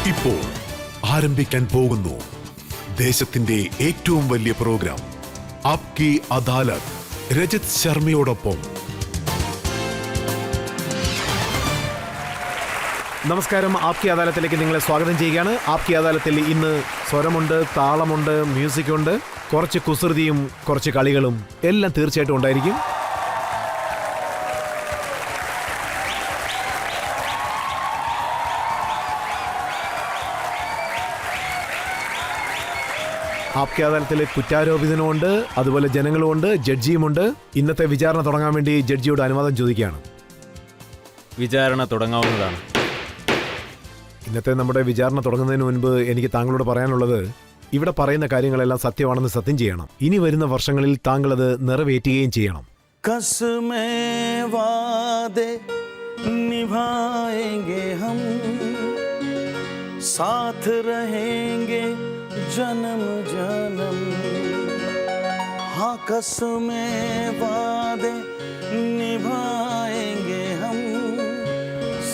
ഇപ്പോൾ ആരംഭിക്കാൻ പോകുന്നു ദേശത്തിന്റെ ഏറ്റവും വലിയ പ്രോഗ്രാം ആപ്കി അദാലത്ത്. രജത് ശർമ്മയോടൊപ്പം. നമസ്കാരം. ആപ്കി അദാലത്തിലേക്ക് നിങ്ങളെ സ്വാഗതം ചെയ്യുകയാണ്. ആപ്കി അദാലത്തിൽ ഇന്ന് സ്വരമുണ്ട്, താളമുണ്ട്, മ്യൂസിക് ഉണ്ട്, കുറച്ച് കുസൃതിയും കുറച്ച് കളികളും എല്ലാം തീർച്ചയായിട്ടും ഉണ്ടായിരിക്കും. ആപ്കി അദാലത്തിൽ കുറ്റാരോപിതനുമുണ്ട്, അതുപോലെ ജനങ്ങളുമുണ്ട്, ജഡ്ജിയുമുണ്ട്. ഇന്നത്തെ വിചാരണ തുടങ്ങാൻ വേണ്ടി ജഡ്ജിയോട് അനുവാദം ചോദിക്കുകയാണ്. വിചാരണ തുടങ്ങാവുന്നതാണ്. ഇന്നത്തെ നമ്മുടെ വിചാരണ തുടങ്ങുന്നതിന് മുൻപ് എനിക്ക് താങ്കളോട് പറയാനുള്ളത്, ഇവിടെ പറയുന്ന കാര്യങ്ങളെല്ലാം സത്യമാണെന്ന് സത്യം ചെയ്യണം. ഇനി വരുന്ന വർഷങ്ങളിൽ താങ്കൾ അത് നിറവേറ്റുകയും ചെയ്യണം. कसमें वादे निभाएंगे हम, साथ रहेंगे जन्म जन्म. हाँ, कसमें वादे निभाएंगे हम,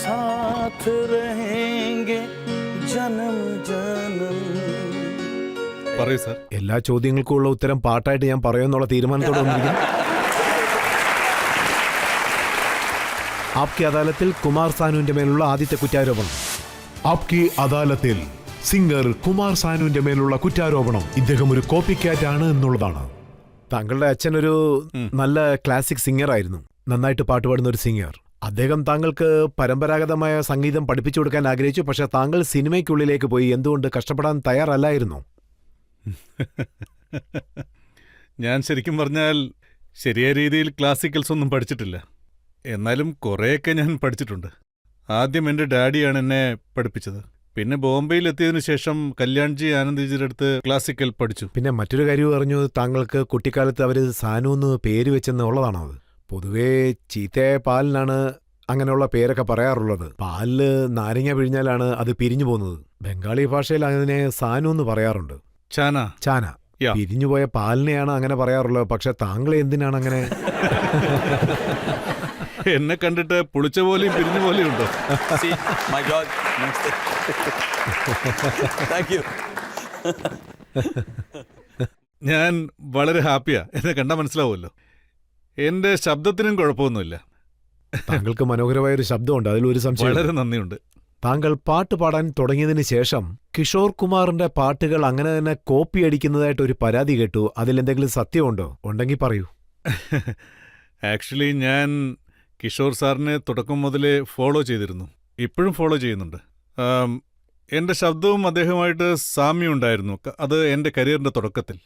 साथ रहेंगे जन्म जन्म. പറയൂ സാർ. എല്ലാ ചോദ്യങ്ങൾക്കും ഉള്ള ഉത്തരം പാട്ടായിട്ട് ഞാൻ പറയുമെന്നുള്ള തീരുമാനത്തോടെ വന്നിരിക്കുന്നു. ആപ്കി അദാലത്തിൽ കുമാർ സാനുവിന്റെ മേലുള്ള ആദ്യത്തെ കുറ്റാരോപണം. ആപ്കി അദാലത്തിൽ സിംഗർ കുമാർ സാനുവിന്റെ മേലുള്ള കുറ്റാരോപണം ഇദ്ദേഹം ഒരു കോപ്പി ക്യാറ്റ് ആണ് എന്നുള്ളതാണ്. താങ്കളുടെ അച്ഛൻ ഒരു നല്ല ക്ലാസിക് സിംഗർ ആയിരുന്നു, നന്നായിട്ട് പാട്ടുപാടുന്ന ഒരു സിംഗർ. അദ്ദേഹം താങ്കൾക്ക് പരമ്പരാഗതമായ സംഗീതം പഠിപ്പിച്ചു കൊടുക്കാൻ ആഗ്രഹിച്ചു. പക്ഷെ താങ്കൾ സിനിമയ്ക്കുള്ളിലേക്ക് പോയി. എന്തുകൊണ്ട് കഷ്ടപ്പെടാൻ തയ്യാറല്ലായിരുന്നു? ഞാൻ ശരിക്കും പറഞ്ഞാൽ ശരിയായ രീതിയിൽ ക്ലാസിക്കൽസ് ഒന്നും പഠിച്ചിട്ടില്ല. എന്നാലും കുറേയൊക്കെ ഞാൻ പഠിച്ചിട്ടുണ്ട്. ആദ്യം എൻ്റെ ഡാഡിയാണ് എന്നെ പഠിപ്പിച്ചത്. പിന്നെ ബോംബെയിൽ എത്തിയതിനു ശേഷം കല്യാൺജി ആനന്ദ്ജിയുടെ അടുത്ത് ക്ലാസിക്കൽ പഠിച്ചു. പിന്നെ മറ്റൊരു കാര്യം പറഞ്ഞു, താങ്കൾക്ക് കുട്ടിക്കാലത്ത് അവർ സാനു എന്ന് പേര് വെച്ചെന്നുള്ളതാണോ? അത് പൊതുവേ ചീത്തയായ പാലിനാണ് അങ്ങനെയുള്ള പേരൊക്കെ പറയാറുള്ളത്. പാലില് നാരങ്ങ പിഴിഞ്ഞാലാണ് അത് പിരിഞ്ഞു പോകുന്നത്. ബംഗാളി ഭാഷയിൽ അതിനെ സാനു എന്ന് പറയാറുണ്ട്. ചാന. ചാന. Yeah. പിരിഞ്ഞുപോയ പാലിനെയാണ് അങ്ങനെ പറയാറുള്ളത്. പക്ഷെ താങ്കൾ എന്തിനാണ് അങ്ങനെ? എന്നെ കണ്ടിട്ട് പുളിച്ച പോലെയും പിരിഞ്ഞ പോലെയും ഉണ്ടോ? See, my God. Thank you. ഞാൻ വളരെ ഹാപ്പിയാ. എന്നെ കണ്ടാൽ മനസ്സിലാവുമല്ലോ. എൻ്റെ ശബ്ദത്തിനും കുഴപ്പമൊന്നുമില്ല. താങ്കൾക്ക് മനോഹരമായൊരു ശബ്ദമുണ്ട്, അതിലൊരു സംശയം. വളരെ നന്ദിയുണ്ട്. താങ്കൾ പാട്ട് പാടാൻ തുടങ്ങിയതിന് ശേഷം കിഷോർ കുമാറിന്റെ പാട്ടുകൾ അങ്ങനെ തന്നെ കോപ്പി അടിക്കുന്നതായിട്ട് ഒരു പരാതി കേട്ടു. അതിലെന്തെങ്കിലും സത്യമുണ്ടോ? ഉണ്ടെങ്കിൽ പറയൂ. ആക്ച്വലി ഞാൻ കിഷോർ സാറിനെ തുടക്കം മുതലേ ഫോളോ ചെയ്തിരുന്നു. ഇപ്പോഴും ഫോളോ ചെയ്യുന്നുണ്ട്. എൻ്റെ ശബ്ദവും അദ്ദേഹമായിട്ട് സാമ്യമുണ്ടായിരുന്നു. അത് എൻ്റെ കരിയറിൻ്റെ തുടക്കത്തിൽ.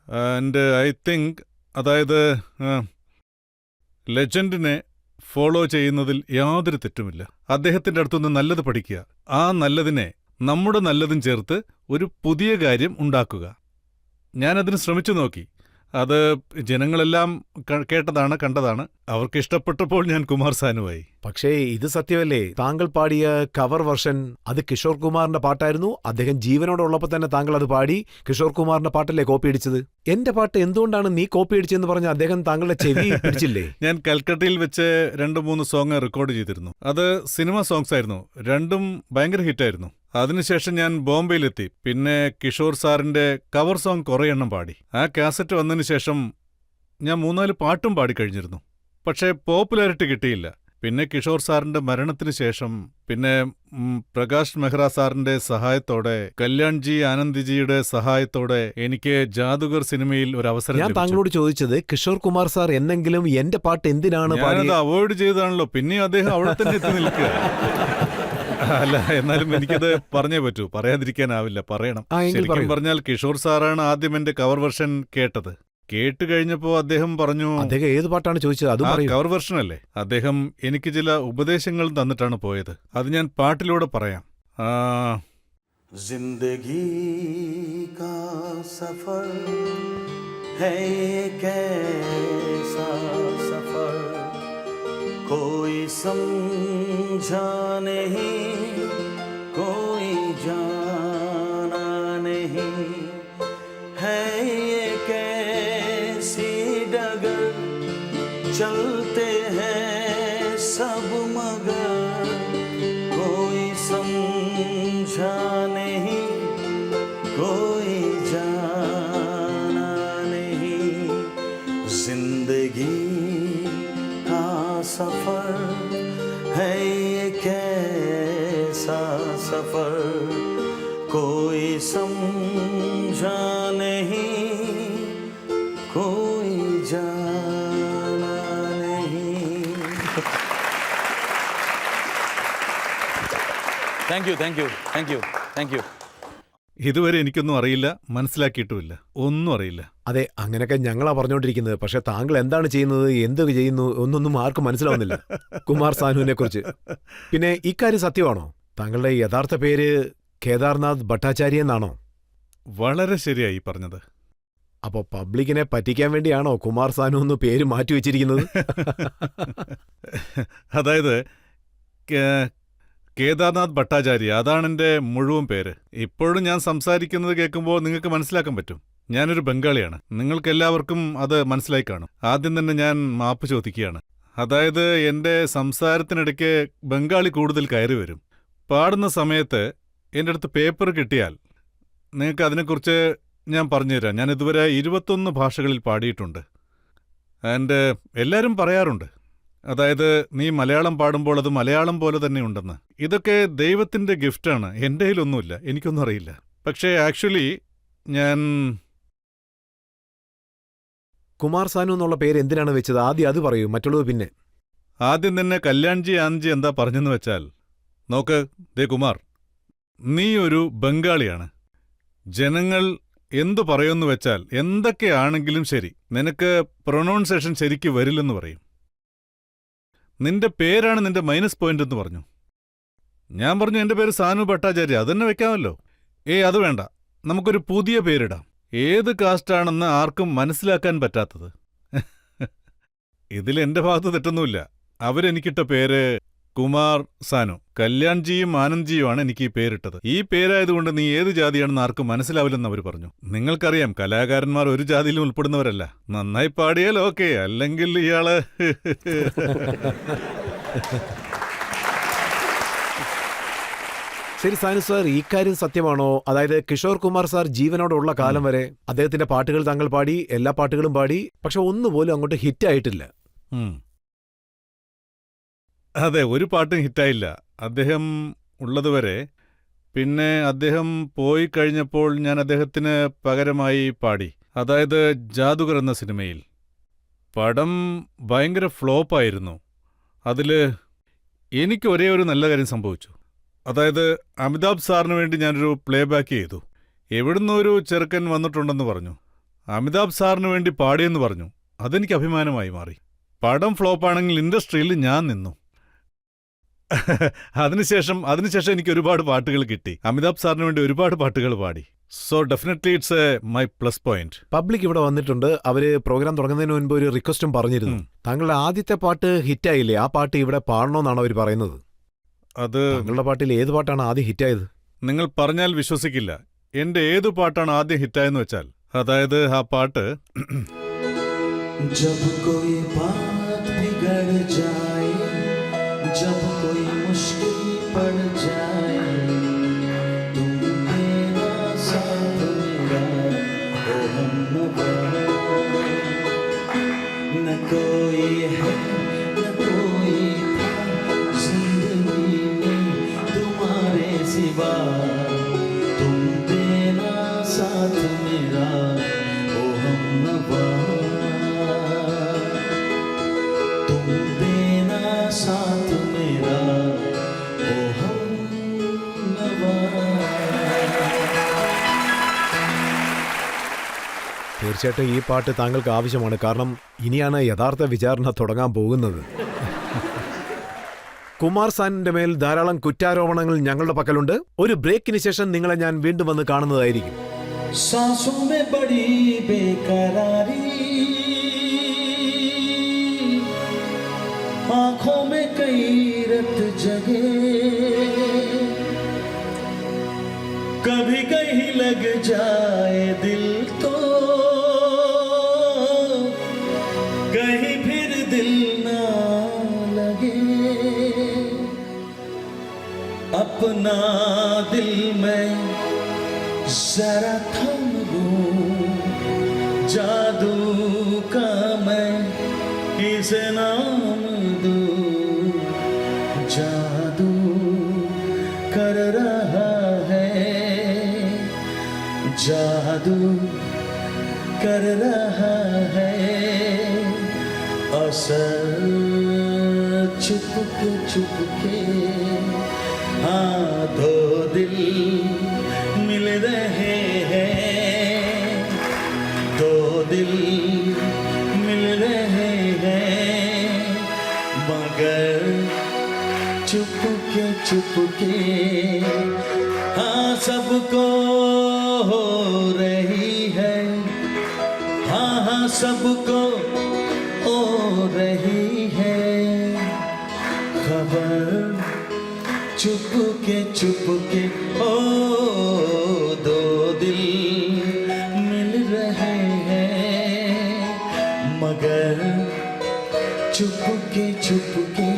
ആൻഡ് ഐ തിങ്ക്, അതായത് ലെജൻഡിനെ ഫോളോ ചെയ്യുന്നതിൽ യാതൊരു തെറ്റുമില്ല. അദ്ദേഹത്തിൻ്റെ അടുത്തുനിന്ന് നല്ലത് പഠിക്കുക, ആ നല്ലതിനെ നമ്മുടെ നല്ലതും ചേർത്ത് ഒരു പുതിയ കാര്യം ഉണ്ടാക്കുക. ഞാനതിന് ശ്രമിച്ചു നോക്കി. അത് ജനങ്ങളെല്ലാം കേട്ടതാണ്, കണ്ടതാണ്. അവർക്ക് ഇഷ്ടപ്പെട്ടപ്പോൾ ഞാൻ കുമാർ സാനുവായി. പക്ഷേ ഇത് സത്യമല്ലേ? താങ്കൾ പാടിയ കവർ വെർഷൻ അത് കിഷോർ കുമാറിന്റെ പാട്ടായിരുന്നു. അദ്ദേഹം ജീവനോടുള്ളപ്പോൾ തന്നെ താങ്കൾ അത് പാടി കിഷോർ കുമാറിന്റെ പാട്ടല്ലേ കോപ്പി അടിച്ചത്? എന്റെ പാട്ട് എന്തുകൊണ്ടാണ് നീ കോപ്പി അടിച്ചതെന്ന് പറഞ്ഞ് അദ്ദേഹം താങ്കളുടെ ചെവി പിടിച്ചില്ലേ? ഞാൻ കൽക്കട്ടയിൽ വെച്ച് 2-3 സോങ് റെക്കോർഡ് ചെയ്തിരുന്നു. അത് സിനിമ സോങ്സ് ആയിരുന്നു. രണ്ടും ഭയങ്കര ഹിറ്റായിരുന്നു. അതിനുശേഷം ഞാൻ ബോംബെയിലെത്തി. പിന്നെ കിഷോർ സാറിന്റെ കവർ സോങ് കുറേ എണ്ണം പാടി. ആ കാസറ്റ് വന്നതിന് ശേഷം ഞാൻ 3-4 പാട്ടും പാടിക്കഴിഞ്ഞിരുന്നു. പക്ഷേ പോപ്പുലാരിറ്റി കിട്ടിയില്ല. പിന്നെ കിഷോർ സാറിന്റെ മരണത്തിന് ശേഷം, പിന്നെ പ്രകാശ് മെഹ്റ സാറിന്റെ സഹായത്തോടെ, കല്യാൺജി ആനന്ദ്ജിയുടെ സഹായത്തോടെ എനിക്ക് ജാദുഗർ സിനിമയിൽ ഒരു അവസരം ഞാൻ താങ്കളോട് ചോദിച്ചത്, കിഷോർ കുമാർ സാർ എന്നെങ്കിലും എന്റെ പാട്ട് എന്തിനാണ് ഞാനത് അവോയ്ഡ് ചെയ്താണല്ലോ. പിന്നെയും അദ്ദേഹം അവിടെ തന്നെ എത്തി നിൽക്കുക. അല്ല, എന്നാലും എനിക്കത് പറഞ്ഞേ പറ്റൂ, പറയാതിരിക്കാനാവില്ല, പറയണം. ശരിക്കും പറഞ്ഞാൽ കിഷോർ സാറാണ് ആദ്യം എന്റെ കവർ വെർഷൻ കേട്ടത്. കേട്ട് കഴിഞ്ഞപ്പോ അദ്ദേഹം പറഞ്ഞു, അദ്ദേഹം ഏത് പാട്ടാണ് ചോദിച്ചത്? അത് കവർ വെർഷൻ അല്ലേ. അദ്ദേഹം എനിക്ക് ചില ഉപദേശങ്ങൾ തന്നിട്ടാണ് പോയത്. അത് ഞാൻ പാട്ടിലൂടെ പറയാം. जिंदगी का सफर है कैसा सफर, कोई समझा नहीं, कोई जाना नहीं, है ये कैसी डगर, चलते हैं सब मगर कोई समझा है ये कैसा सफर कोई समझा नहीं कोई जाना नहीं. Thank you thank you thank you thank you. ഇതുവരെ എനിക്കൊന്നും അറിയില്ല, മനസ്സിലാക്കിയിട്ടുമില്ല, ഒന്നും അറിയില്ല. അതെ, അങ്ങനെയൊക്കെ ഞങ്ങളാ പറഞ്ഞുകൊണ്ടിരിക്കുന്നത്. പക്ഷെ താങ്കൾ എന്താണ് ചെയ്യുന്നത്, എന്തൊക്കെ ചെയ്യുന്നു ഒന്നൊന്നും ആർക്കും മനസ്സിലാവുന്നില്ല കുമാർ സാനുവിനെ കുറിച്ച്. പിന്നെ ഇക്കാര്യം സത്യമാണോ? താങ്കളുടെ യഥാർത്ഥ പേര് കേദാർനാഥ് ഭട്ടാചാര്യ എന്നാണോ? വളരെ ശരിയായി പറഞ്ഞത്. അപ്പോ പബ്ലിക്കിനെ പറ്റിക്കാൻ വേണ്ടിയാണോ കുമാർ സാനു എന്ന് പേര് മാറ്റി വെച്ചിരിക്കുന്നത്? അതായത് കേദാർനാഥ് ഭട്ടാചാര്യ, അതാണ് എൻ്റെ മുഴുവൻ പേര്. ഇപ്പോഴും ഞാൻ സംസാരിക്കുന്നത് കേൾക്കുമ്പോൾ നിങ്ങൾക്ക് മനസ്സിലാക്കാൻ പറ്റും, ഞാനൊരു ബംഗാളിയാണ്. നിങ്ങൾക്കെല്ലാവർക്കും അത് മനസ്സിലായി കാണും. ആദ്യം തന്നെ ഞാൻ മാപ്പ് ചോദിക്കുകയാണ്. അതായത് എൻ്റെ സംസാരത്തിനിടയ്ക്ക് ബംഗാളി കൂടുതൽ കയറി വരും. പാടുന്ന സമയത്ത് എൻ്റെ അടുത്ത് പേപ്പർ കിട്ടിയാൽ നിങ്ങൾക്ക് അതിനെക്കുറിച്ച് ഞാൻ പറഞ്ഞുതരാം. ഞാൻ ഇതുവരെ 21 ഭാഷകളിൽ പാടിയിട്ടുണ്ട്. ആൻഡ് എല്ലാവരും പറയാറുണ്ട്, അതായത് നീ മലയാളം പാടുമ്പോൾ അത് മലയാളം പോലെ തന്നെ ഉണ്ടെന്ന്. ഇതൊക്കെ ദൈവത്തിൻ്റെ ഗിഫ്റ്റാണ്, എൻ്റെ കയ്യിലൊന്നുമില്ല, എനിക്കൊന്നും അറിയില്ല. പക്ഷേ ആക്ച്വലി ഞാൻ കുമാർ സാനു എന്നുള്ള പേര് എന്തിനാണ് വെച്ചത്? ആദ്യം അത് പറയൂ, മറ്റുള്ളത് പിന്നെ. ആദ്യം തന്നെ കല്യാൺജി ആനന്ദ്ജി എന്താ പറഞ്ഞെന്ന് വെച്ചാൽ, നോക്ക് ദേ കുമാർ, നീ ഒരു ബംഗാളിയാണ്. ജനങ്ങൾ എന്തു പറയുമെന്ന് വെച്ചാൽ എന്തൊക്കെയാണെങ്കിലും ശരി, നിനക്ക് പ്രൊനൗൺസേഷൻ ശരിക്ക് വരില്ലെന്ന് പറയും. നിന്റെ പേരാണ് നിന്റെ മൈനസ് പോയിന്റ് എന്ന് പറഞ്ഞു. ഞാൻ പറഞ്ഞു എൻ്റെ പേര് സാനു ഭട്ടാചാര്യ, അതന്നെ വെക്കാമല്ലോ. അത് വേണ്ട, നമുക്കൊരു പുതിയ പേരിടാം. ഏത് കാസ്റ്റാണെന്ന് ആർക്കും മനസ്സിലാക്കാൻ പറ്റാത്തത്. ഇതിൽ എൻ്റെ ഭാഗത്ത് തെറ്റൊന്നുമില്ല. അവരെനിക്കിട്ട പേര് കുമാർ സാനു. കല്യാൺജിയും ആനന്ദ്ജിയുമാണ് എനിക്ക് ഈ പേരിട്ടത്. ഈ പേരായതുകൊണ്ട് നീ ഏത് ജാതിയാണെന്ന് ആർക്കും മനസ്സിലാവില്ലെന്ന് അവർ പറഞ്ഞു. നിങ്ങൾക്കറിയാം, കലാകാരന്മാർ ഒരു ജാതിയിലും ഉൾപ്പെടുന്നവരല്ല. നന്നായി പാടിയാൽ ഓക്കെ, അല്ലെങ്കിൽ ഇയാള് ശരി സാനു സാർ, ഈ കാര്യം സത്യമാണോ? അതായത് കിഷോർ കുമാർ സാർ ജീവനോടുള്ള കാലം വരെ അദ്ദേഹത്തിന്റെ പാട്ടുകൾ താങ്കൾ പാടി, എല്ലാ പാട്ടുകളും പാടി, പക്ഷെ ഒന്നുപോലും അങ്ങോട്ട് ഹിറ്റായിട്ടില്ല. അതെ, ഒരു പാട്ടും ഹിറ്റായില്ല അദ്ദേഹം ഉള്ളതുവരെ. പിന്നെ അദ്ദേഹം പോയി കഴിഞ്ഞപ്പോൾ ഞാൻ അദ്ദേഹത്തിന് പകരമായി പാടി. അതായത് ജാദുഗർ എന്ന സിനിമയിൽ. പടം ഭയങ്കര ഫ്ലോപ്പായിരുന്നു. അതിൽ എനിക്ക് ഒരേ ഒരു നല്ല കാര്യം സംഭവിച്ചു. അതായത് അമിതാഭ് സാറിന് വേണ്ടി ഞാനൊരു പ്ലേ ബാക്ക് ചെയ്തു. എവിടുന്ന് ഒരു ചെറുക്കൻ വന്നിട്ടുണ്ടെന്ന് പറഞ്ഞു, അമിതാഭ് സാറിന് വേണ്ടി പാടിയെന്ന് പറഞ്ഞു. അതെനിക്ക് അഭിമാനമായി മാറി. പടം ഫ്ലോപ്പാണെങ്കിൽ ഇൻഡസ്ട്രിയിൽ ഞാൻ നിന്നു. അതിനുശേഷം എനിക്ക് ഒരുപാട് പാട്ടുകൾ കിട്ടി. അമിതാഭ് സാറിന് വേണ്ടി ഒരുപാട് പാട്ടുകൾ പാടി. So definitely it's my plus point. Public ഇവിടെ വന്നിട്ടുണ്ട്. അവര് പ്രോഗ്രാം തുടങ്ങുന്നതിന് മുൻപ് ഒരു റിക്വസ്റ്റും പറഞ്ഞിരുന്നു. താങ്കളുടെ ആദ്യത്തെ പാട്ട് ഹിറ്റായില്ലേ, ആ പാട്ട് ഇവിടെ പാടണമെന്നാണ് അവർ പറയുന്നത്. അത് താങ്കളുടെ പാട്ടിൽ ഏത് പാട്ടാണ് ആദ്യം ഹിറ്റായത്? നിങ്ങൾ പറഞ്ഞാൽ വിശ്വസിക്കില്ല. എന്റെ ഏതു പാട്ടാണ് ആദ്യം ഹിറ്റായെന്ന് വെച്ചാൽ, അതായത് ആ പാട്ട് जब कोई बात बिगड़ जाए, जब कोई मुश्किल पड़ जाए, तुम मेरा साथ मेरा हो हमनवा. न कोई है न कोई था जिंदगी में तुम्हारे सिवा, तुम देना साथ मेरा हो हमनवा. साथ मेरा ओ हमनवा. തീർച്ചയായിട്ടും ഈ പാട്ട് താങ്കൾക്ക് ആവശ്യമാണ്. കാരണം ഇനിയാണ് യഥാർത്ഥ വിചാരണ തുടങ്ങാൻ പോകുന്നത്. കുമാർ സാനിന്റെ മേൽ ധാരാളം കുറ്റാരോപണങ്ങൾ ഞങ്ങളുടെ പക്കലുണ്ട്. ഒരു ബ്രേക്കിന് ശേഷം നിങ്ങളെ ഞാൻ വീണ്ടും വന്ന് കാണുന്നതായിരിക്കും. सांसों में बड़ी बेकरारी, आंखों में कई रत जगे, कभी कहीं लग जाए दिल तो कहीं फिर दिल ना लगे. अपना दिल में जरा थम लूं, जादू का मैं किसे नाम दूं, कर रहा है असर चुपके चुपके हाँ दो दिल मिल रहे हैं दो दिल मिल रहे हैं मगर चुपके चुपके हाँ सबको हो रही है हाँ हाँ सबको हो रही है खबर चुपके चुपके ओ दो दिल मिल रहे हैं मगर चुपके चुपके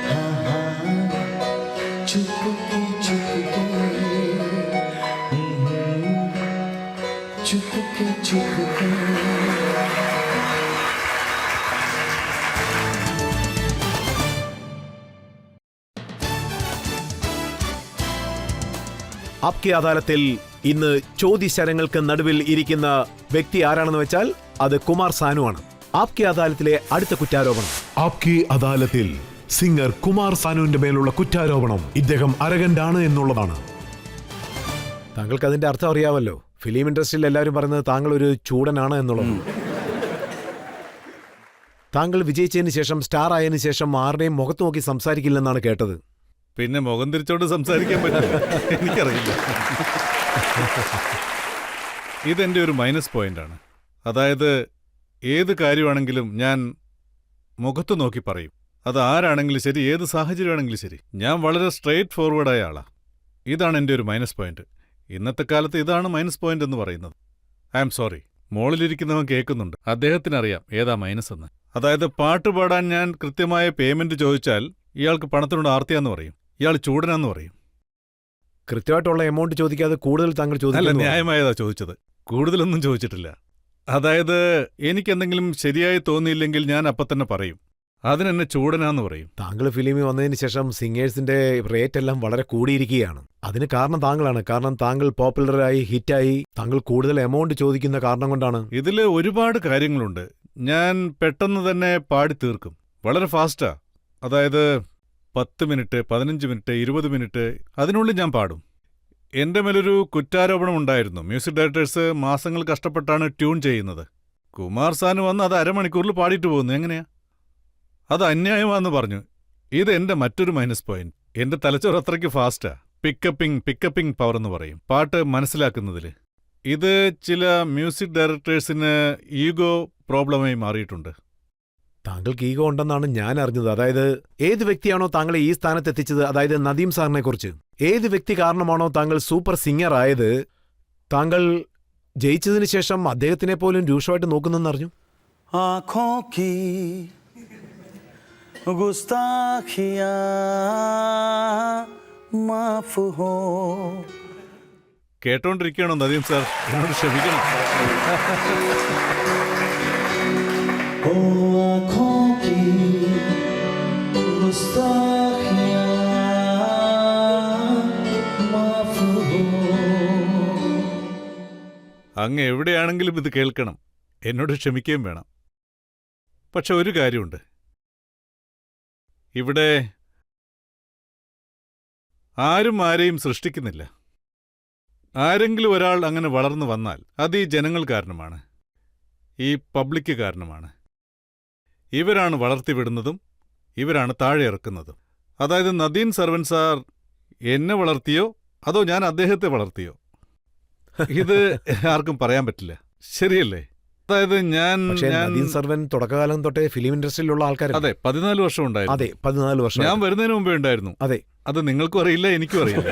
हाँ हाँ चुपके चुपके चुपके चुपके ആപ്കെ അദാലത്തിൽ ഇന്ന് ചോദ്യശരങ്ങൾക്ക് നടുവിൽ ഇരിക്കുന്ന വ്യക്തി ആരാണെന്ന് വെച്ചാൽ അത് കുമാർ സാനു ആണ്. ആപ്കെ അദാലത്തിലെ അടുത്ത കുറ്റാരോപണം. ആപ്കി അദാലത്തിൽ സിംഗർ കുമാർ സാനുവിന്റെ മേലുള്ള കുറ്റാരോപണം ഇദ്ദേഹം അരഗന്റാണ് എന്നുള്ളതാണ്. താങ്കൾക്ക് അതിന്റെ അർത്ഥം അറിയാമല്ലോ. ഫിലിം ഇൻഡസ്ട്രിയിൽ എല്ലാവരും പറയുന്നത് താങ്കൾ ഒരു ചൂടനാണ് എന്നുള്ളത്. താങ്കൾ വിജയിച്ചതിന് ശേഷം സ്റ്റാർ ആയതിനു ശേഷം ആരുടെയും മുഖത്ത് നോക്കി സംസാരിക്കില്ലെന്നാണ് കേട്ടത്. പിന്നെ മുഖം തിരിച്ചോണ്ട് സംസാരിക്കാൻ പറ്റില്ല. എനിക്കറിയില്ല. ഇതെൻ്റെ ഒരു മൈനസ് പോയിന്റാണ്. അതായത് ഏത് കാര്യമാണെങ്കിലും ഞാൻ മുഖത്ത് നോക്കി പറയും. അത് ആരാണെങ്കിലും ശരി, ഏത് സാഹചര്യമാണെങ്കിലും ശരി. ഞാൻ വളരെ സ്ട്രെയിറ്റ് ഫോർവേഡായ ആളാണ്. ഇതാണ് എൻ്റെ ഒരു മൈനസ് പോയിന്റ്. ഇന്നത്തെ കാലത്ത് ഇതാണ് മൈനസ് പോയിന്റ് എന്ന് പറയുന്നത്. I am sorry. മോളിലിരിക്കുന്നവൻ കേൾക്കുന്നുണ്ട്. അദ്ദേഹത്തിനറിയാം ഏതാ മൈനസ് എന്ന്. അതായത് പാട്ട് പാടാൻ ഞാൻ കൃത്യമായ പേയ്മെന്റ് ചോദിച്ചാൽ ഇയാൾക്ക് പണത്തിനോട് ആർത്തിയാന്ന് പറയും. ഇയാൾ ചൂടനാന്ന് പറയും. കൃത്യമായിട്ടുള്ള എമൗണ്ട് ചോദിക്കാതെ കൂടുതൽ താങ്കൾ അല്ല, ചോദിക്കുന്നു. ന്യായമായതാ ചോദിച്ചത്. കൂടുതലൊന്നും ചോദിച്ചിട്ടില്ല. അതായത് എനിക്കെന്തെങ്കിലും ശരിയായി തോന്നിയില്ലെങ്കിൽ ഞാൻ അപ്പം തന്നെ പറയും. അതിനെന്നെ ചൂടനാന്ന് പറയും. താങ്കൾ ഫിലിമിൽ വന്നതിന് ശേഷം സിംഗേഴ്സിന്റെ റേറ്റ് എല്ലാം വളരെ കൂടിയിരിക്കുകയാണ്. അതിന് കാരണം താങ്കളാണ്. കാരണം താങ്കൾ പോപ്പുലറായി ഹിറ്റായി താങ്കൾ കൂടുതൽ എമൗണ്ട് ചോദിക്കുന്ന കാരണം കൊണ്ടാണ്. ഇതിൽ ഒരുപാട് കാര്യങ്ങളുണ്ട്. ഞാൻ പെട്ടെന്ന് തന്നെ പാടി തീർക്കും. വളരെ ഫാസ്റ്റാ. അതായത് 10 മിനിറ്റ്, 15 മിനിറ്റ്, 20 മിനിറ്റ് അതിനുള്ളിൽ ഞാൻ പാടും. എൻ്റെ മേലൊരു കുറ്റാരോപണം ഉണ്ടായിരുന്നു. മ്യൂസിക് ഡയറക്ടേഴ്സ് മാസങ്ങൾ കഷ്ടപ്പെട്ടാണ് ട്യൂൺ ചെയ്യുന്നത്. കുമാർ സാനു വന്ന് അത് അരമണിക്കൂറിൽ പാടിയിട്ട് പോകുന്നു. എങ്ങനെയാ? അത് അന്യായമാണെന്ന് പറഞ്ഞു. ഇത് എൻ്റെ മറ്റൊരു മൈനസ് പോയിന്റ്. എൻ്റെ തലച്ചോറ് അത്രയ്ക്ക് ഫാസ്റ്റാ. പിക്കപ്പിംഗ് പവർ എന്ന് പറയും പാട്ട് മനസ്സിലാക്കുന്നതിൽ. ഇത് ചില മ്യൂസിക് ഡയറക്ടേഴ്സിന് ഈഗോ പ്രോബ്ലമായി മാറിയിട്ടുണ്ട്. താങ്കൾക്ക് ഈഗോ ഉണ്ടെന്നാണ് ഞാൻ അറിഞ്ഞത്. അതായത് ഏത് വ്യക്തിയാണോ താങ്കളെ ഈ സ്ഥാനത്ത് എത്തിച്ചത്, അതായത് നദീം സാറിനെ കുറിച്ച്, ഏത് വ്യക്തി കാരണമാണോ താങ്കൾ സൂപ്പർ സിംഗർ ആയത്, താങ്കൾ ജയിച്ചതിന് ശേഷം അദ്ദേഹത്തിനെ പോലും രൂക്ഷമായിട്ട് നോക്കുന്നെന്ന് അറിഞ്ഞു. आँखों की गुस्ताखियाँ माफ हो. കേട്ടോണ്ടിരിക്കുകയാണോ നദീം സാർ? എന്നോട് ക്ഷമിക്കണം. ओ आँखों की गुस्ताखियाँ माफ हो. അങ്ങ് എവിടെയാണെങ്കിലും ഇത് കേൾക്കണം. എന്നോട് ക്ഷമിക്കുകയും വേണം. പക്ഷെ ഒരു കാര്യമുണ്ട്. ഇവിടെ ആരും ആരെയും സൃഷ്ടിക്കുന്നില്ല. ആരെങ്കിലും ഒരാൾ അങ്ങനെ വളർന്നു വന്നാൽ അത് ഈ ജനങ്ങൾ കാരണമാണ്, ഈ പബ്ലിക് കാരണമാണ്. ഇവരാണ് വളർത്തിവിടുന്നതും ഇവരാണ് താഴെ ഇറക്കുന്നതും. അതായത് നദീം സർവൻ സാർ എന്നെ വളർത്തിയോ അതോ ഞാൻ അദ്ദേഹത്തെ വളർത്തിയോ, ഇത് ആർക്കും പറയാൻ പറ്റില്ല. ശരിയല്ലേ? അതായത് പക്ഷേ നദീം സർവൻ തുടക്കകാലം തൊട്ടേ ഫിലിം ഇൻഡസ്ട്രിയിലുള്ള ആൾക്കാരാണ്. അതെ, 14 വർഷം ഉണ്ടായിരുന്നു. അതെ, 14 വർഷം. ഞാൻ വരുന്നതിന് മുമ്പേ ഉണ്ടായിരുന്നു. അതെ, അത് നിങ്ങൾക്കും അറിയില്ല, എനിക്കും അറിയില്ല.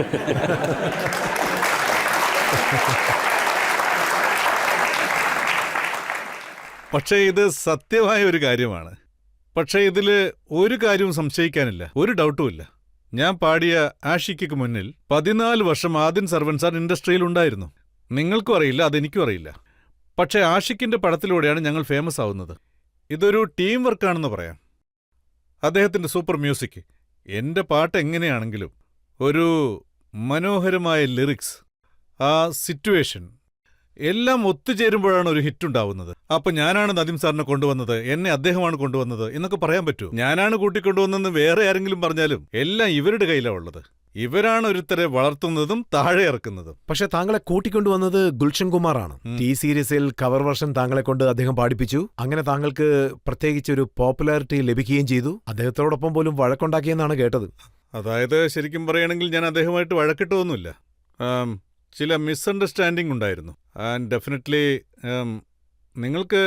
പക്ഷേ ഇത് സത്യമായ ഒരു കാര്യമാണ്. പക്ഷേ ഇതിൽ ഒരു കാര്യവും സംശയിക്കാനില്ല, ഒരു ഡൗട്ടുമില്ല. ഞാൻ പാടിയ ആഷിക്ക് മുന്നിൽ 14 വർഷം ആദിൻ സർവൻ സാർ ഇൻഡസ്ട്രിയിലുണ്ടായിരുന്നു. നിങ്ങൾക്കും അറിയില്ല, അതെനിക്കും അറിയില്ല. പക്ഷേ ആഷിക്കിന്റെ പടത്തിലൂടെയാണ് ഞങ്ങൾ ഫേമസ് ആവുന്നത്. ഇതൊരു ടീം വർക്കാണെന്ന് പറയാം. അദ്ദേഹത്തിന്റെ സൂപ്പർ മ്യൂസിക്, എന്റെ പാട്ട് എങ്ങനെയാണെങ്കിലും ഒരു മനോഹരമായ ലിറിക്സ്, ആ സിറ്റുവേഷൻ, എല്ലാം ഒത്തുചേരുമ്പോഴാണ് ഒരു ഹിറ്റ് ഉണ്ടാവുന്നത്. അപ്പൊ ഞാനാണ് നദീം സാറിനെ കൊണ്ടുവന്നത്, എന്നെ അദ്ദേഹമാണ് കൊണ്ടുവന്നത് എന്നൊക്കെ പറയാൻ പറ്റൂ. ഞാനാണ് കൂട്ടിക്കൊണ്ടുവന്നെന്ന് വേറെ ആരെങ്കിലും പറഞ്ഞാലും എല്ലാം ഇവരുടെ കയ്യിലാണ് ഉള്ളത്. ഇവരാണ് ഒരുത്തരെ വളർത്തുന്നതും താഴെ ഇറക്കുന്നതും. പക്ഷെ താങ്കളെ കൂട്ടിക്കൊണ്ടുവന്നത് ഗുൽഷൻ കുമാറാണ്. ടി സീരീസിൽ കവർ വെർഷൻ താങ്കളെ കൊണ്ട് അദ്ദേഹം പാടിപ്പിച്ചു. അങ്ങനെ താങ്കൾക്ക് പ്രത്യേകിച്ച് ഒരു പോപ്പുലാരിറ്റി ലഭിക്കുകയും ചെയ്തു. അദ്ദേഹത്തോടൊപ്പം പോലും വഴക്കുണ്ടാക്കിയെന്നാണ് കേട്ടത്. അതായത് ശരിക്കും പറയുകയാണെങ്കിൽ ഞാൻ അദ്ദേഹമായിട്ട് വഴക്കിട്ടൊന്നുമില്ല. ചില മിസ്അണ്ടർസ്റ്റാൻഡിംഗ് ഉണ്ടായിരുന്നു. ആൻഡ് ഡെഫിനറ്റ്ലി നിങ്ങൾക്ക്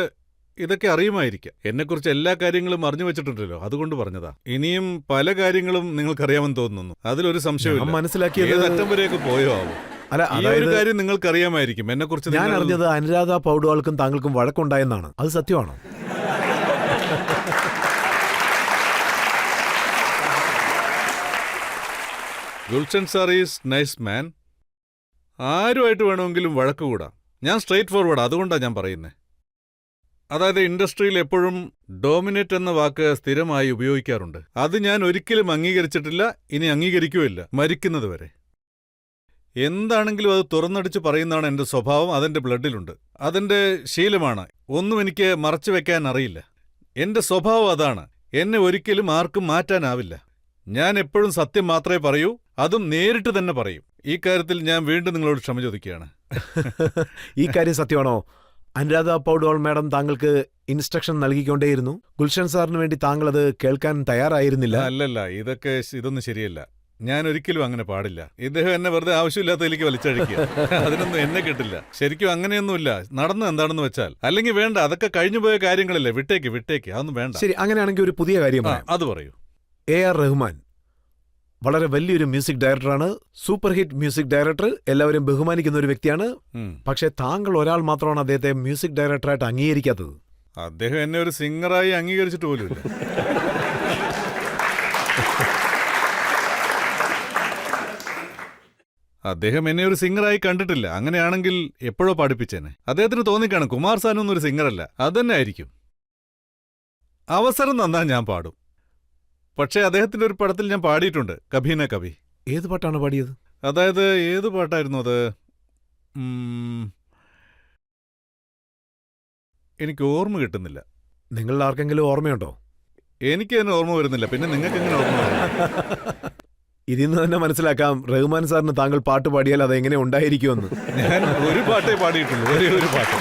ഇതൊക്കെ അറിയുമായിരിക്കാം. എന്നെക്കുറിച്ച് എല്ലാ കാര്യങ്ങളും അറിഞ്ഞു വെച്ചിട്ടുണ്ടല്ലോ, അതുകൊണ്ട് പറഞ്ഞതാ. ഇനിയും പല കാര്യങ്ങളും നിങ്ങൾക്കറിയാമെന്ന് തോന്നുന്നു, അതിലൊരു സംശയമില്ല. മനസ്സിലാക്കിയത് ഏതറ്റം വരെയൊക്കെ പോയോ ആവും. അല്ല, ഈ ഒരു കാര്യം നിങ്ങൾക്കറിയാമായിരിക്കും എന്നെക്കുറിച്ച്. ഞാൻ അറിഞ്ഞത് അനുരാധ പൗഡ്വാൾക്കും താങ്കൾക്കും വഴക്കുണ്ടായെന്നാണ്. അത് സത്യമാണോ? Gulshan sir is nice man. ആരുമായിട്ട് വേണമെങ്കിലും വഴക്ക് കൂടാം. ഞാൻ സ്ട്രെയിറ്റ് ഫോർവേഡ്, അതുകൊണ്ടാണ് ഞാൻ പറയുന്നത്. അതായത് ഇൻഡസ്ട്രിയിൽ എപ്പോഴും ഡോമിനേറ്റ് എന്ന വാക്ക് സ്ഥിരമായി ഉപയോഗിക്കാറുണ്ട്. അത് ഞാൻ ഒരിക്കലും അംഗീകരിച്ചിട്ടില്ല, ഇനി അംഗീകരിക്കുകയില്ല, മരിക്കുന്നത് വരെ. എന്താണെങ്കിലും അത് തുറന്നടിച്ച് പറയുന്നതാണ് എൻ്റെ സ്വഭാവം. അതെൻ്റെ ബ്ലഡിലുണ്ട്, അതെൻ്റെ ശീലമാണ്. ഒന്നും എനിക്ക് മറച്ചു വെക്കാൻ അറിയില്ല. എൻ്റെ സ്വഭാവം അതാണ്. എന്നെ ഒരിക്കലും ആർക്കും മാറ്റാനാവില്ല. ഞാൻ എപ്പോഴും സത്യം മാത്രമേ പറയൂ, അതും നേരിട്ട് തന്നെ പറയും. ഈ കാര്യത്തിൽ ഞാൻ വീണ്ടും നിങ്ങളോട് ക്ഷമ ചോദിക്കുകയാണ്. ഈ കാര്യം സത്യമാണോ? അനുരാധ പൗഡ്വാൾ മാഡം താങ്കൾക്ക് ഇൻസ്ട്രക്ഷൻ നൽകിക്കൊണ്ടേയിരുന്നു. ഗുൽഷൻ സാറിന് വേണ്ടി താങ്കൾ അത് കേൾക്കാൻ തയ്യാറായിരുന്നില്ല. അല്ലല്ല, ഇതൊന്നും ശരിയല്ല. ഞാൻ ഒരിക്കലും അങ്ങനെ പാടില്ല. ഇദ്ദേഹം എന്നെ വെറുതെ ആവശ്യമില്ലാത്തതിലേക്ക് വലിച്ചഴിക്കുക. അതിനൊന്നും എന്നെ കിട്ടില്ല. ശരിക്കും അങ്ങനെയൊന്നുമില്ല. നടന്നു എന്താണെന്ന് വെച്ചാൽ. അല്ലെങ്കിൽ വേണ്ട, അതൊക്കെ കഴിഞ്ഞുപോയ കാര്യങ്ങളല്ലേ. വിട്ടേക്ക്, അതൊന്നും വേണ്ട. ശരി, അങ്ങനെയാണെങ്കിൽ ഒരു പുതിയ കാര്യം അത് പറയൂ. AR റഹ്മാൻ വളരെ വലിയൊരു മ്യൂസിക് ഡയറക്ടറാണ്, സൂപ്പർ ഹിറ്റ് മ്യൂസിക് ഡയറക്ടർ, എല്ലാവരും ബഹുമാനിക്കുന്ന ഒരു വ്യക്തിയാണ്. പക്ഷേ താങ്കൾ ഒരാൾ മാത്രമാണ് അദ്ദേഹത്തെ മ്യൂസിക് ഡയറക്ടറായിട്ട് അംഗീകരിക്കാത്തത്. അദ്ദേഹം എന്നെ ഒരു സിംഗറായി അംഗീകരിച്ചിട്ട് പോലുമില്ല. അദ്ദേഹം എന്നെ ഒരു സിംഗറായി കണ്ടിട്ടില്ല. അങ്ങനെയാണെങ്കിൽ എപ്പോഴോ പാടിപ്പിച്ചേനെ. അദ്ദേഹത്തിന് തോന്നിക്കാണും കുമാർ സാനു എന്നൊരു സിംഗറല്ല, അതന്നെ ആയിരിക്കും. അവസരം തന്നാൽ ഞാൻ പാടും. പക്ഷേ അദ്ദേഹത്തിന്റെ ഒരു പടത്തിൽ ഞാൻ പാടിയിട്ടുണ്ട്, കഭി ന കഭി. ഏത് പാട്ടാണ് പാടിയത്? അതായത് ഏത് പാട്ടായിരുന്നു അത്? എനിക്ക് ഓർമ്മ കിട്ടുന്നില്ല. നിങ്ങളിൽ ആർക്കെങ്കിലും ഓർമ്മയുണ്ടോ? എനിക്ക് തന്നെ ഓർമ്മ വരുന്നില്ല, പിന്നെ നിങ്ങൾക്ക് എങ്ങനെ ഓർമ്മ വരും? ഇതിന്ന് തന്നെ മനസ്സിലാക്കാം റഹ്മാൻ സാറിന് താങ്കൾ പാട്ട് പാടിയാൽ അതെങ്ങനെ ഉണ്ടായിരിക്കുമെന്ന്. ഞാൻ ഒരു പാട്ടേ പാടിയിട്ടുള്ളൂ, ഒരേ ഒരു പാട്ട്.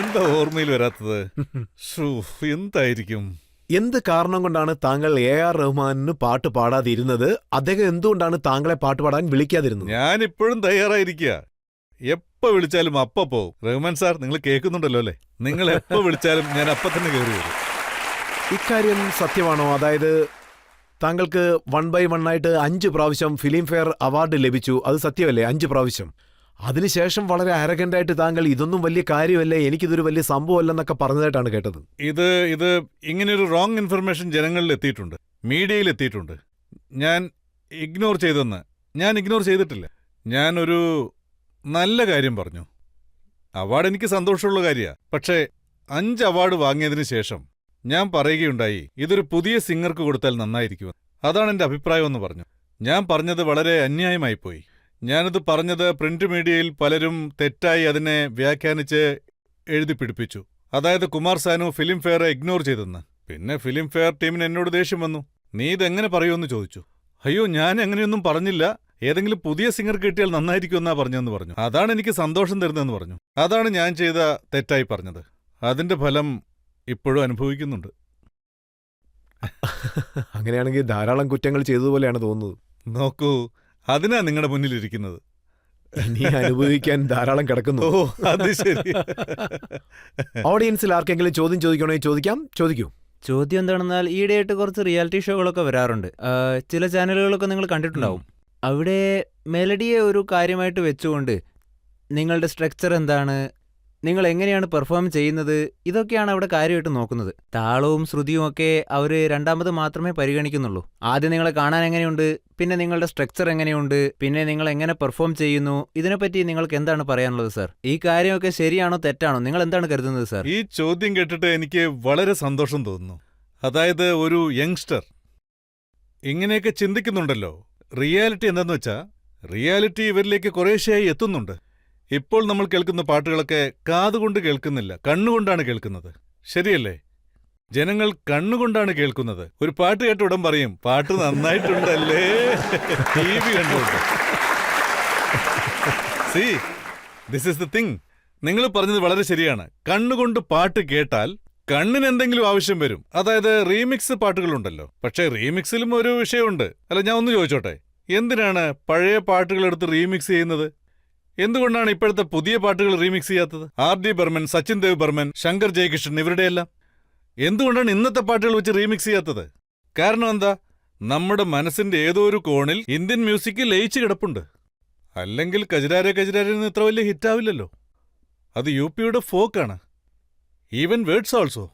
എന്താ ഓർമ്മയിൽ വരാത്തത്? എന്തായിരിക്കും? എന്ത് കാരണം കൊണ്ടാണ് താങ്കൾ AR റഹ്മാനിന് പാട്ട് പാടാതിരുന്നത്? അദ്ദേഹം എന്തുകൊണ്ടാണ് താങ്കളെ പാട്ട് പാടാൻ വിളിക്കാതിരുന്നത്? ഞാൻ ഇപ്പോഴും തയ്യാറായിരിക്കുക. എപ്പോ വിളിച്ചാലും അപ്പ പോവും. റഹ്മാൻ സാർ, നിങ്ങൾ കേൾക്കുന്നുണ്ടല്ലോ അല്ലേ? നിങ്ങൾ എപ്പോ വിളിച്ചാലും ഞാൻ അപ്പ തന്നെ കയറി വരും. ഇക്കാര്യം സത്യമാണോ? അതായത് താങ്കൾക്ക് 1 by 1 ആയിട്ട് 5 പ്രാവശ്യം ഫിലിം ഫെയർ അവാർഡ് ലഭിച്ചു, അത് സത്യമല്ലേ? 5 പ്രാവശ്യം. അതിനുശേഷം വളരെ അരഗന്റായിട്ട് താങ്കൾ ഇതൊന്നും വലിയ കാര്യമല്ലേ, എനിക്കിതൊരു വലിയ സംഭവമല്ലെന്നൊക്കെ പറഞ്ഞതായിട്ടാണ് കേട്ടത്. ഇത് ഇങ്ങനെയൊരു റോങ് ഇൻഫർമേഷൻ ജനങ്ങളിൽ എത്തിയിട്ടുണ്ട്, മീഡിയയിൽ എത്തിയിട്ടുണ്ട്. ഞാൻ ഇഗ്നോർ ചെയ്തിട്ടില്ല. ഞാനൊരു നല്ല കാര്യം പറഞ്ഞു. അവാർഡ് എനിക്ക് സന്തോഷമുള്ള കാര്യമാണ്. പക്ഷേ 5 അവാർഡ് വാങ്ങിയതിന് ശേഷം ഞാൻ പറയുകയുണ്ടായി, ഇതൊരു പുതിയ സിംഗർക്ക് കൊടുത്താൽ നന്നായിരിക്കുമെന്ന്. അതാണ് എൻ്റെ അഭിപ്രായം എന്ന് പറഞ്ഞു. ഞാൻ പറഞ്ഞത് വളരെ അന്യായമായിപ്പോയി. ഞാനത് പറഞ്ഞത് പ്രിന്റ് മീഡിയയിൽ പലരും തെറ്റായി അതിനെ വ്യാഖ്യാനിച്ച് എഴുതി പിടിപ്പിച്ചു. അതായത് കുമാർ സാനു ഫിലിം ഫെയറെ ഇഗ്നോർ ചെയ്തെന്ന്. പിന്നെ ഫിലിം ഫെയർ ടീമിന് എന്നോട് ദേഷ്യം വന്നു. നീ ഇതെങ്ങനെ പറയുമെന്ന് ചോദിച്ചു. അയ്യോ, ഞാൻ അങ്ങനെയൊന്നും പറഞ്ഞില്ല, ഏതെങ്കിലും പുതിയ സിംഗർ കിട്ടിയാൽ നന്നായിരിക്കുമെന്നാ പറഞ്ഞെന്ന് പറഞ്ഞു. അതാണ് എനിക്ക് സന്തോഷം തരുന്നതെന്ന് പറഞ്ഞു. അതാണ് ഞാൻ ചെയ്ത തെറ്റായി പറഞ്ഞത്. അതിന്റെ ഫലം ഇപ്പോഴും അനുഭവിക്കുന്നുണ്ട്. അങ്ങനെയാണെങ്കിൽ ധാരാളം കുറ്റങ്ങൾ ചെയ്തതുപോലെയാണ് തോന്നുന്നത്. നോക്കൂ, അതിനാ നിങ്ങളുടെ മുന്നിലിരിക്കുന്നത്. ഇനി അനുഭവിക്കാൻ ധാരാളം കിടക്കുന്നു. ഓ, അത് ശരി. ഓഡിയൻസിൽ ആർക്കെങ്കിലും ചോദ്യം ചോദിക്കണമെങ്കിൽ ചോദിക്കൂ. ചോദ്യം എന്താണെന്നാൽ ഈയിടെയായിട്ട് കുറച്ച് റിയാലിറ്റി ഷോകളൊക്കെ വരാറുണ്ട്. ചില ചാനലുകളൊക്കെ നിങ്ങൾ കണ്ടിട്ടുണ്ടാവും. അവിടെ മെലഡിയെ ഒരു കാര്യമായിട്ട് വെച്ചുകൊണ്ട് നിങ്ങളുടെ സ്ട്രക്ചർ എന്താണ്, നിങ്ങൾ എങ്ങനെയാണ് പെർഫോം ചെയ്യുന്നത്, ഇതൊക്കെയാണ് അവിടെ കാര്യമായിട്ട് നോക്കുന്നത്. താളവും ശ്രുതിയും ഒക്കെ അവർ രണ്ടാമത് മാത്രമേ പരിഗണിക്കുന്നുള്ളൂ. ആദ്യം നിങ്ങളെ കാണാൻ എങ്ങനെയുണ്ട്, പിന്നെ നിങ്ങളുടെ സ്ട്രക്ചർ എങ്ങനെയുണ്ട്, പിന്നെ നിങ്ങൾ എങ്ങനെ പെർഫോം ചെയ്യുന്നു, ഇതിനെപ്പറ്റി നിങ്ങൾക്ക് എന്താണ് പറയാനുള്ളത് സാർ? ഈ കാര്യമൊക്കെ ശരിയാണോ തെറ്റാണോ, നിങ്ങൾ എന്താണ് കരുതുന്നത് സാർ? ഈ ചോദ്യം കേട്ടിട്ട് എനിക്ക് വളരെ സന്തോഷം തോന്നുന്നു. അതായത് ഒരു യങ്സ്റ്റർ ഇങ്ങനെയൊക്കെ ചിന്തിക്കുന്നുണ്ടല്ലോ. റിയാലിറ്റി എന്താന്ന് വെച്ചാൽ, റിയാലിറ്റി ഇവരിലേക്ക് കുറേശ്ശെയായി എത്തുന്നുണ്ട്. ഇപ്പോൾ നമ്മൾ കേൾക്കുന്ന പാട്ടുകളൊക്കെ കാതുകൊണ്ട് കേൾക്കുന്നില്ല, കണ്ണുകൊണ്ടാണ് കേൾക്കുന്നത്. ശരിയല്ലേ? ജനങ്ങൾ കണ്ണുകൊണ്ടാണ് കേൾക്കുന്നത്. ഒരു പാട്ട് കേട്ട ഉടൻ പറയും പാട്ട് നന്നായിട്ടുണ്ടല്ലേ, TV കണ്ടുകൊണ്ട്. C, this is the thing. നിങ്ങൾ പറഞ്ഞത് വളരെ ശരിയാണ്. കണ്ണുകൊണ്ട് പാട്ട് കേട്ടാൽ കണ്ണിന് എന്തെങ്കിലും ആവശ്യം വരും. അതായത് റീമിക്സ് പാട്ടുകളുണ്ടല്ലോ. പക്ഷേ റീമിക്സിലും ഒരു വിഷയമുണ്ട്. അല്ല, ഞാൻ ഒന്ന് ചോദിച്ചോട്ടെ, എന്തിനാണ് പഴയ പാട്ടുകൾ എടുത്ത് റീമിക്സ് ചെയ്യുന്നത്? എന്തുകൊണ്ടാണ് ഇപ്പോഴത്തെ പുതിയ പാട്ടുകൾ റീമിക്സ് ചെയ്യാത്തത്? R.D. ബർമൻ, സച്ചിൻ ദേവ് ബർമൻ, ശങ്കർ ജയകിഷൻ, ഇവരുടെയെല്ലാം എന്തുകൊണ്ടാണ് ഇന്നത്തെ പാട്ടുകൾ വെച്ച് റീമിക്സ് ചെയ്യാത്തത്? കാരണം എന്താ? നമ്മുടെ മനസ്സിന്റെ ഏതോ ഒരു കോണിൽ ഇന്ത്യൻ മ്യൂസിക് ലയിച്ചു കിടപ്പുണ്ട്. അല്ലെങ്കിൽ കജരാരെ കജരാരെന്ന് ഇത്ര വലിയ ഹിറ്റാവില്ലല്ലോ. അത് UP-യുടെ ഫോക്കാണ്. Even words also.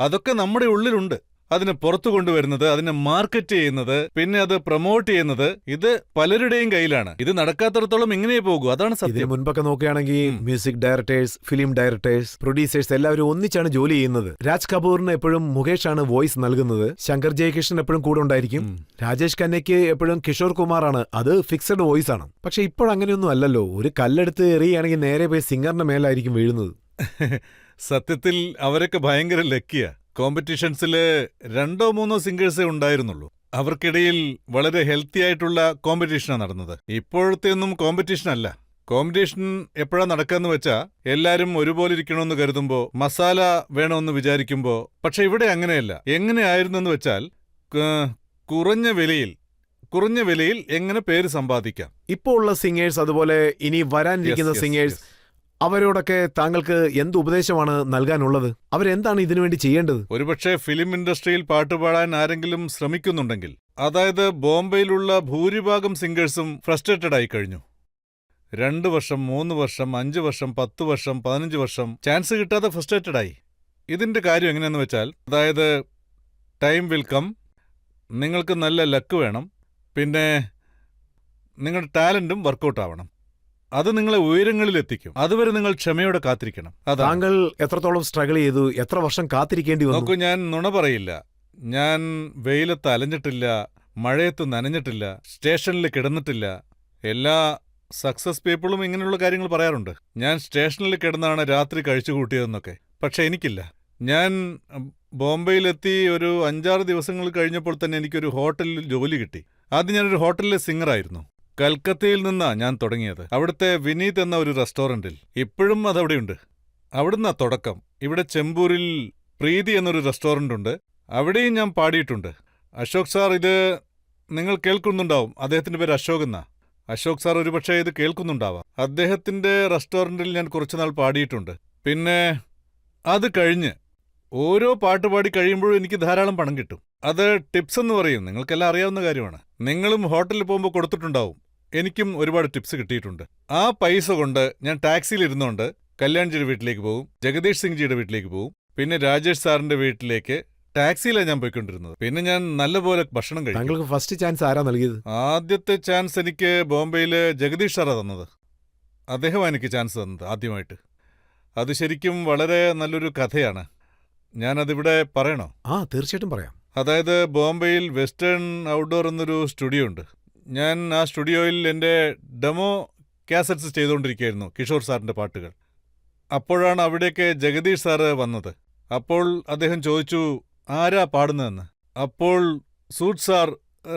അതൊക്കെ നമ്മുടെ ഉള്ളിലുണ്ട്. അതിനെ പുറത്തു കൊണ്ടുവരുന്നത്, അതിനെ മാർക്കറ്റ് ചെയ്യുന്നത്, പിന്നെ അത് പ്രൊമോട്ട് ചെയ്യുന്നത്, ഇത് പലരുടെയും കയ്യിലാണ്. ഇത് നടക്കാത്തടത്തോളം ഇങ്ങനെ പോകൂ. അതാണ് ഇതിന് സത്യം. മുൻപൊക്കെ നോക്കുകയാണെങ്കിൽ music directors, film directors, producers എല്ലാവരും ഒന്നിച്ചാണ് ജോലി ചെയ്യുന്നത്. രാജ് കപൂറിന് എപ്പോഴും മുകേഷാണ് വോയിസ് നൽകുന്നത്. ശങ്കർ ജയകിഷൻ എപ്പോഴും കൂടെ ഉണ്ടായിരിക്കും. രാജേഷ് ഖന്നയ്ക്ക് എപ്പോഴും കിഷോർ കുമാറാണ്. അത് ഫിക്സഡ് വോയിസ് ആണ്. പക്ഷെ ഇപ്പോഴങ്ങനെയൊന്നും അല്ലല്ലോ. ഒരു കല്ലെടുത്ത് എറിയുകയാണെങ്കിൽ നേരെ പോയി സിംഗറിന്റെ മേലായിരിക്കും വീഴുന്നത്. സത്യത്തിൽ അവരൊക്കെ ഭയങ്കര ലക്കിയാ. കോമ്പറ്റീഷൻസില് 2-3 സിംഗേഴ്സേ ഉണ്ടായിരുന്നുള്ളൂ. അവർക്കിടയിൽ വളരെ ഹെൽത്തി ആയിട്ടുള്ള കോമ്പറ്റീഷനാണ് നടന്നത്. ഇപ്പോഴത്തെ ഒന്നും കോമ്പറ്റീഷൻ അല്ല. കോമ്പറ്റീഷൻ എപ്പോഴാ നടക്കാന്ന് വെച്ചാ എല്ലാരും ഒരുപോലെ ഇരിക്കണമെന്ന് കരുതുമ്പോ, മസാല വേണമെന്ന് വിചാരിക്കുമ്പോ. പക്ഷെ ഇവിടെ അങ്ങനെയല്ല. എങ്ങനെയായിരുന്നെന്ന് വെച്ചാൽ കുറഞ്ഞ വിലയിൽ എങ്ങനെ പേര് സമ്പാദിക്കാം. ഇപ്പോൾ ഉള്ള സിംഗേഴ്സ്, അതുപോലെ ഇനി വരാനിരിക്കുന്ന സിംഗേഴ്സ്, അവരോടൊക്കെ താങ്കൾക്ക് എന്ത് ഉപദേശമാണ് നൽകാനുള്ളത്? അവരെന്താണ് ഇതിനുവേണ്ടി ചെയ്യേണ്ടത്? ഒരുപക്ഷെ ഫിലിം ഇൻഡസ്ട്രിയിൽ പാട്ടുപാടാൻ ആരെങ്കിലും ശ്രമിക്കുന്നുണ്ടെങ്കിൽ, അതായത് ബോംബെയിലുള്ള ഭൂരിഭാഗം സിംഗേഴ്സും ഫ്രസ്ട്രേറ്റഡ് ആയി കഴിഞ്ഞു. 2 വർഷം, 3 വർഷം, 5 വർഷം, 10 വർഷം, 15 വർഷം ചാൻസ് കിട്ടാതെ ഫ്രസ്ട്രേറ്റഡ് ആയി. ഇതിന്റെ കാര്യം എങ്ങനെയാന്ന് വെച്ചാൽ, അതായത് ടൈം വിൽ കം, നിങ്ങൾക്ക് നല്ല ലക്ക് വേണം, പിന്നെ നിങ്ങളുടെ ടാലന്റും വർക്കൗട്ട് ആവണം. അത് നിങ്ങളെ ഉയരങ്ങളിലെത്തിക്കും. അതുവരെ നിങ്ങൾ ക്ഷമയോടെ കാത്തിരിക്കണം. താങ്കൾ എത്രത്തോളം സ്ട്രഗിൾ ചെയ്തു? എത്ര വർഷം കാത്തിരിക്കേണ്ടി വന്നു? നോക്കൂ, ഞാൻ നുണ പറയില്ല. ഞാൻ വെയിലത്ത് അലഞ്ഞിട്ടില്ല, മഴയത്ത് നനഞ്ഞിട്ടില്ല, സ്റ്റേഷനിൽ കിടന്നിട്ടില്ല. എല്ലാ സക്സസ് പീപ്പിളും ഇങ്ങനെയുള്ള കാര്യങ്ങൾ പറയാറുണ്ട്. ഞാൻ സ്റ്റേഷനിൽ കിടന്നാണ് രാത്രി കഴിച്ചുകൂട്ടിയതെന്നൊക്കെ. പക്ഷെ എനിക്കില്ല. ഞാൻ ബോംബെയിലെത്തി ഒരു 5-6 ദിവസങ്ങൾ കഴിഞ്ഞപ്പോൾ തന്നെ എനിക്കൊരു ഹോട്ടലിൽ ജോലി കിട്ടി. ആദ്യം ഞാനൊരു ഹോട്ടലിലെ സിംഗറായിരുന്നു. കൽക്കത്തയിൽ നിന്നാ ഞാൻ തുടങ്ങിയത്. അവിടുത്തെ വിനീത് എന്ന ഒരു റെസ്റ്റോറൻറ്റിൽ. ഇപ്പോഴും അതവിടെയുണ്ട്. അവിടുന്നാ തുടക്കം. ഇവിടെ ചെമ്പൂരിൽ പ്രീതി എന്നൊരു റെസ്റ്റോറൻ്റ് ഉണ്ട്. അവിടെയും ഞാൻ പാടിയിട്ടുണ്ട്. അശോക് സാർ, ഇത് നിങ്ങൾ കേൾക്കുന്നുണ്ടാവും. അദ്ദേഹത്തിന്റെ പേര് അശോക് എന്നാ. അശോക് സാർ ഒരുപക്ഷെ ഇത് കേൾക്കുന്നുണ്ടാവാം. അദ്ദേഹത്തിന്റെ റെസ്റ്റോറൻറ്റിൽ ഞാൻ കുറച്ചുനാൾ പാടിയിട്ടുണ്ട്. പിന്നെ അത് കഴിഞ്ഞ് ഓരോ പാട്ട് പാടി കഴിയുമ്പോഴും എനിക്ക് ധാരാളം പണം കിട്ടും. അത് ടിപ്സ് എന്ന് പറയും. നിങ്ങൾക്കെല്ലാം അറിയാവുന്ന കാര്യമാണ്. നിങ്ങളും ഹോട്ടലിൽ പോകുമ്പോൾ കൊടുത്തിട്ടുണ്ടാവും. എനിക്കും ഒരുപാട് ടിപ്സ് കിട്ടിയിട്ടുണ്ട്. ആ പൈസ കൊണ്ട് ഞാൻ ടാക്സിയിൽ ഇരുന്നുകൊണ്ട് കല്യാൺജിയുടെ വീട്ടിലേക്ക് പോകും, ജഗദീഷ് സിംഗ്ജിയുടെ വീട്ടിലേക്ക് പോകും, പിന്നെ രാജേഷ് സാറിന്റെ വീട്ടിലേക്ക് ടാക്സിയിലാണ് ഞാൻ പോയിക്കൊണ്ടിരുന്നത്. പിന്നെ ഞാൻ നല്ലപോലെ ഭക്ഷണം കഴിക്കും. താങ്കൾക്ക് ഫസ്റ്റ് ചാൻസ് ആരാ നൽകിയത്? ആദ്യത്തെ ചാൻസ് എനിക്ക് ബോംബെയില് ജഗദീഷ് സാറാ തന്നത്. അദ്ദേഹമാണ് എനിക്ക് ചാൻസ് തന്നത് ആദ്യമായിട്ട്. അത് ശരിക്കും വളരെ നല്ലൊരു കഥയാണ്. ഞാനതിവിടെ പറയണോ? തീർച്ചയായിട്ടും പറയാം. അതായത് ബോംബെയിൽ വെസ്റ്റേൺ ഔട്ട്ഡോർ എന്നൊരു സ്റ്റുഡിയോ ഉണ്ട്. ഞാൻ ആ സ്റ്റുഡിയോയിൽ എൻ്റെ ഡെമോ കാസറ്റ്സ് ചെയ്തുകൊണ്ടിരിക്കുകയായിരുന്നു, കിഷോർ സാറിൻ്റെ പാട്ടുകൾ. അപ്പോഴാണ് അവിടേക്ക് ജഗദീഷ് സാറ് വന്നത്. അപ്പോൾ അദ്ദേഹം ചോദിച്ചു, ആരാ പാടുന്നതെന്ന്. അപ്പോൾ സൂട്ട് സാർ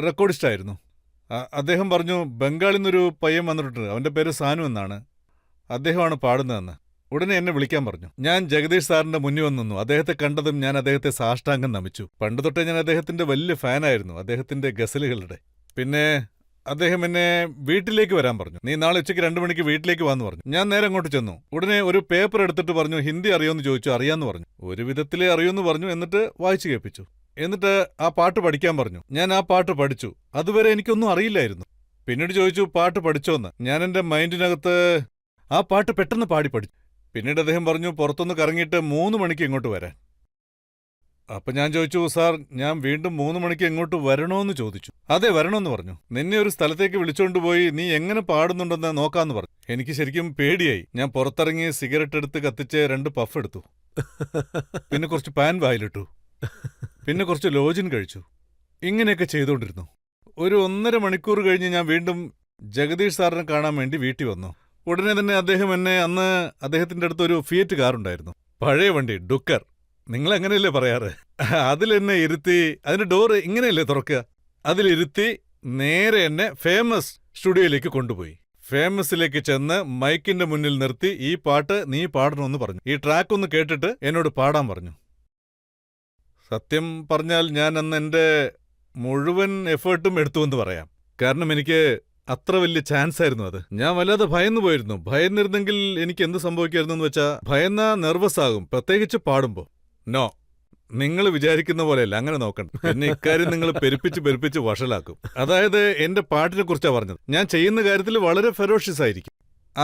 റെക്കോർഡിസ്റ്റായിരുന്നു. അദ്ദേഹം പറഞ്ഞു, ബംഗാളിൽ നിന്നൊരു പയ്യൻ വന്നിട്ടുണ്ട്, അവൻ്റെ പേര് സാനു എന്നാണ്, അദ്ദേഹമാണ് പാടുന്നതെന്ന്. ഉടനെ എന്നെ വിളിക്കാൻ പറഞ്ഞു. ഞാൻ ജഗദീഷ് സാറിന്റെ മുന്നിൽ വന്നു നിന്നു. അദ്ദേഹത്തെ കണ്ടതും ഞാൻ അദ്ദേഹത്തെ സാഷ്ടാംഗം നമിച്ചു. പണ്ട് തൊട്ടേ ഞാൻ അദ്ദേഹത്തിന്റെ വലിയ ഫാനായിരുന്നു, അദ്ദേഹത്തിന്റെ ഗസലുകളുടെ. പിന്നെ അദ്ദേഹം എന്നെ വീട്ടിലേക്ക് വരാൻ പറഞ്ഞു. നീ നാളെ ഉച്ചയ്ക്ക് 2 മണിക്ക് വീട്ടിലേക്ക് വാന്ന് പറഞ്ഞു. ഞാൻ നേരെ അങ്ങോട്ട് ചെന്നു. ഉടനെ ഒരു പേപ്പർ എടുത്തിട്ട് പറഞ്ഞു, ഹിന്ദി അറിയോന്ന് ചോദിച്ചു. അറിയാന്ന് പറഞ്ഞു. ഒരു വിധത്തിലേ അറിയോന്ന് പറഞ്ഞു. എന്നിട്ട് വായിച്ചു കേൾപ്പിച്ചു. എന്നിട്ട് ആ പാട്ട് പഠിക്കാൻ പറഞ്ഞു. ഞാൻ ആ പാട്ട് പഠിച്ചു. അതുവരെ എനിക്കൊന്നും അറിയില്ലായിരുന്നു. പിന്നീട് ചോദിച്ചു, പാട്ട് പഠിച്ചോന്ന്. ഞാൻ എൻ്റെ മൈൻഡിനകത്ത് ആ പാട്ട് പെട്ടെന്ന് പാടി പഠിച്ചു. പിന്നീട് അദ്ദേഹം പറഞ്ഞു, പുറത്തൊന്ന് കറങ്ങിയിട്ട് 3 മണിക്ക് ഇങ്ങോട്ട് വരാൻ. അപ്പൊ ഞാൻ ചോദിച്ചു, സാർ ഞാൻ വീണ്ടും 3 മണിക്ക് എങ്ങോട്ട് വരണോന്ന് ചോദിച്ചു. അതെ, വരണമെന്ന് പറഞ്ഞു. നിന്നെ ഒരു സ്ഥലത്തേക്ക് വിളിച്ചോണ്ടുപോയി നീ എങ്ങനെ പാടുന്നുണ്ടെന്ന് നോക്കാന്ന് പറഞ്ഞു. എനിക്ക് ശരിക്കും പേടിയായി. ഞാൻ പുറത്തിറങ്ങി സിഗരറ്റ് എടുത്ത് കത്തിച്ച് 2 പഫ് എടുത്തു. പിന്നെ കുറച്ച് പാൻ വായിലിട്ടു. പിന്നെ കുറച്ച് ലോജിൻ കഴിച്ചു. ഇങ്ങനെയൊക്കെ ചെയ്തുകൊണ്ടിരുന്നു. ഒരു 1.5 മണിക്കൂർ കഴിഞ്ഞ് ഞാൻ വീണ്ടും ജഗദീഷ് സാറിനെ കാണാൻ വേണ്ടി വീട്ടിൽ വന്നു. ഉടനെ തന്നെ അദ്ദേഹം എന്നെ അന്ന് അദ്ദേഹത്തിന്റെ അടുത്ത് ഒരു ഫിയറ്റ് കാറുണ്ടായിരുന്നു, പഴയ വണ്ടി ഡുക്കർ, നിങ്ങൾ അങ്ങനെയല്ലേ പറയാറ്, അതിലെന്നെ ഇരുത്തി, അതിന്റെ ഡോറ് ഇങ്ങനെയല്ലേ തുറക്കുക, അതിലിരുത്തി നേരെ എന്നെ ഫേമസ് സ്റ്റുഡിയോയിലേക്ക് കൊണ്ടുപോയി. ഫേമസിലേക്ക് ചെന്ന് മൈക്കിന്റെ മുന്നിൽ നിർത്തി ഈ പാട്ട് നീ പാടണമെന്ന് പറഞ്ഞു. ഈ ട്രാക്ക് ഒന്ന് കേട്ടിട്ട് എന്നോട് പാടാൻ പറഞ്ഞു. സത്യം പറഞ്ഞാൽ ഞാൻ അന്ന് എൻ്റെ മുഴുവൻ എഫേർട്ടും എടുത്തു എന്ന് പറയാം. കാരണം എനിക്ക് അത്ര വലിയ ചാൻസ് ആയിരുന്നു അത്. ഞാൻ വല്ലാതെ ഭയന്നു പോയിരുന്നു. ഭയന്നിരുന്നെങ്കിൽ എനിക്ക് എന്ത് സംഭവിക്കായിരുന്നു എന്ന് വെച്ചാൽ, ഭയന്നാ നെർവസ് ആകും, പ്രത്യേകിച്ച് പാടുമ്പോൾ. നോ, നിങ്ങൾ വിചാരിക്കുന്ന പോലെയല്ല, അങ്ങനെ നോക്കണം. പിന്നെ ഇക്കാര്യം നിങ്ങൾ പെരുപ്പിച്ച് വഷളാക്കും. അതായത് എന്റെ പാട്ടിനെ കുറിച്ചാണ് പറഞ്ഞത്. ഞാൻ ചെയ്യുന്ന കാര്യത്തിൽ വളരെ ഫെറോഷ്യസ് ആയിരിക്കും.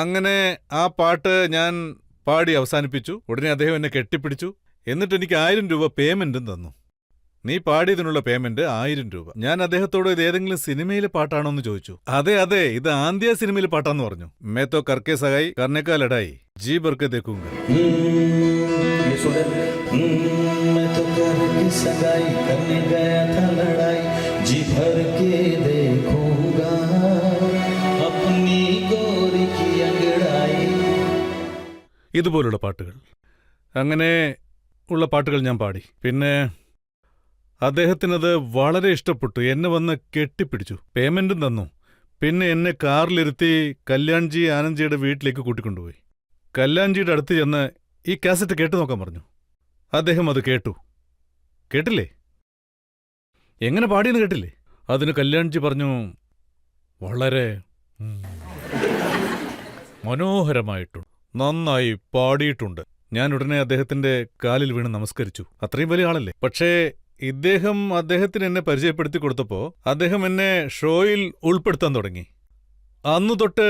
അങ്ങനെ ആ പാട്ട് ഞാൻ പാടി അവസാനിപ്പിച്ചു. ഉടനെ അദ്ദേഹം എന്നെ കെട്ടിപ്പിടിച്ചു. എന്നിട്ട് എനിക്ക് 1000 രൂപ പേയ്മെന്റും തന്നു. നീ പാടിയതിനുള്ള പേയ്മെന്റ് 1000 രൂപ. ഞാൻ അദ്ദേഹത്തോട് ഇത് ഏതെങ്കിലും സിനിമയിലെ പാട്ടാണോ എന്ന് ചോദിച്ചു. അതെ, ഇത് ആന്ധ്യ സിനിമയിലെ പാട്ടാന്ന് പറഞ്ഞു. മേത്തോ കർക്കെ സഹായി കർണേക്കാ ലഡായി ജി ബർക്കെ ദേഖൂംഗ. ये सुन मैं तो करके सगाई करने गया था लड़ाई जी भर के देखूंगा अपनी गोरी की अंगड़ाई. ഇതുപോലുള്ള പാട്ടുകൾ, അങ്ങനെ ഉള്ള പാട്ടുകൾ ഞാൻ പാടി. പിന്നെ അദ്ദേഹത്തിനത് വളരെ ഇഷ്ടപ്പെട്ടു. എന്നെ വന്ന് കെട്ടിപ്പിടിച്ചു, പേയ്മെന്റും തന്നു. പിന്നെ എന്നെ കാറിലിരുത്തി കല്യാൺജി ആനന്ദ്ജിയുടെ വീട്ടിലേക്ക് കൂട്ടിക്കൊണ്ടുപോയി. കല്യാൺജിയുടെ അടുത്ത് ചെന്ന് ഈ കാസറ്റ് കേട്ടു നോക്കാൻ പറഞ്ഞു. അദ്ദേഹം അത് കേട്ടു. കേട്ടില്ലേ? എങ്ങനെ പാടിയെന്ന് കേട്ടില്ലേ? അതിന് കല്യാൺജി പറഞ്ഞു, വളരെ മനോഹരമായിട്ടുണ്ട്, നന്നായി പാടിയിട്ടുണ്ട്. ഞാൻ ഉടനെ അദ്ദേഹത്തിന്റെ കാലിൽ വീണ് നമസ്കരിച്ചു. അത്രയും വലിയ ആളല്ലേ. പക്ഷേ അദ്ദേഹത്തിന് എന്നെ പരിചയപ്പെടുത്തി കൊടുത്തപ്പോ അദ്ദേഹം എന്നെ ഷോയിൽ ഉൾപ്പെടുത്താൻ തുടങ്ങി. അന്നു തൊട്ട്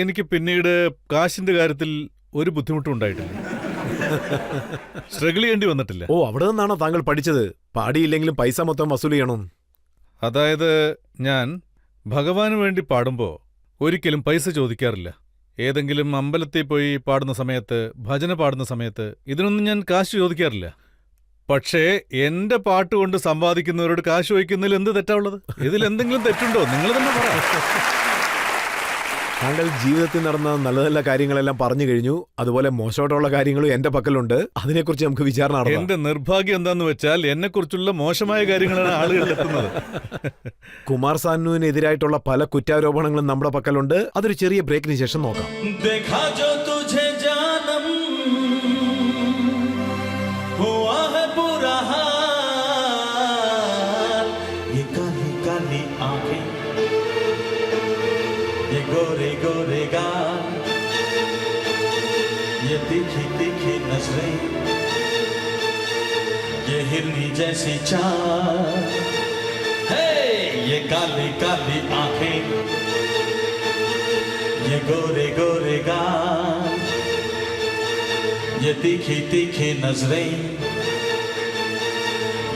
എനിക്ക് പിന്നീട് കാശിന്റെ കാര്യത്തിൽ ഒരു ബുദ്ധിമുട്ടും ഉണ്ടായിട്ടില്ല. സ്ട്രഗിൾ ചെയ്യേണ്ടി വന്നിട്ടില്ല. ഓ, അവിടെ നിന്നാണോ താങ്കൾ പഠിച്ചത്? പാടിയില്ലെങ്കിലും പൈസ മൊത്തം വസൂൽ ചെയ്യണം. അതായത് ഞാൻ ഭഗവാന് വേണ്ടി പാടുമ്പോ ഒരിക്കലും പൈസ ചോദിക്കാറില്ല. ഏതെങ്കിലും അമ്പലത്തിൽ പോയി പാടുന്ന സമയത്ത്, ഭജന പാടുന്ന സമയത്ത് ഇതിനൊന്നും ഞാൻ കാശ് ചോദിക്കാറില്ല. പക്ഷേ എന്റെ പാട്ട് കൊണ്ട് സമ്പാദിക്കുന്നവരോട് കാശ് ചോദിക്കുന്നതിൽ എന്ത് തെറ്റാവുള്ളത്? ഇതിൽ എന്തെങ്കിലും തെറ്റുണ്ടോ? നിങ്ങൾ തന്നെ പറ. താങ്കൾ ജീവിതത്തിൽ നടന്ന നല്ല നല്ല കാര്യങ്ങളെല്ലാം പറഞ്ഞു കഴിഞ്ഞു. അതുപോലെ മോശമായിട്ടുള്ള കാര്യങ്ങളും എന്റെ പക്കലുണ്ട്. അതിനെക്കുറിച്ച് നമുക്ക് വിചാരണ നടത്താം. എന്റെ നിർഭാഗ്യം എന്താന്ന് വെച്ചാൽ എന്നെക്കുറിച്ചുള്ള മോശമായ കാര്യങ്ങളാണ് ആളുകൾ എത്തുന്നത്. കുമാർ സാനുവിനെതിരായിട്ടുള്ള പല കുറ്റാരോപണങ്ങളും നമ്മുടെ പക്കലുണ്ട്. അതൊരു ചെറിയ ബ്രേക്കിന് ശേഷം നോക്കാം. देखा जो तुझे जानम हुआ है बुरा हाल ये काली काली आंखें ये गोरे गोरे गाल ये तीखी तीखी नजरें ये हिरनी जैसी चाल है ये काली काली आंखें ये गोरे गोरे गाल ये तीखी तीखी नजरें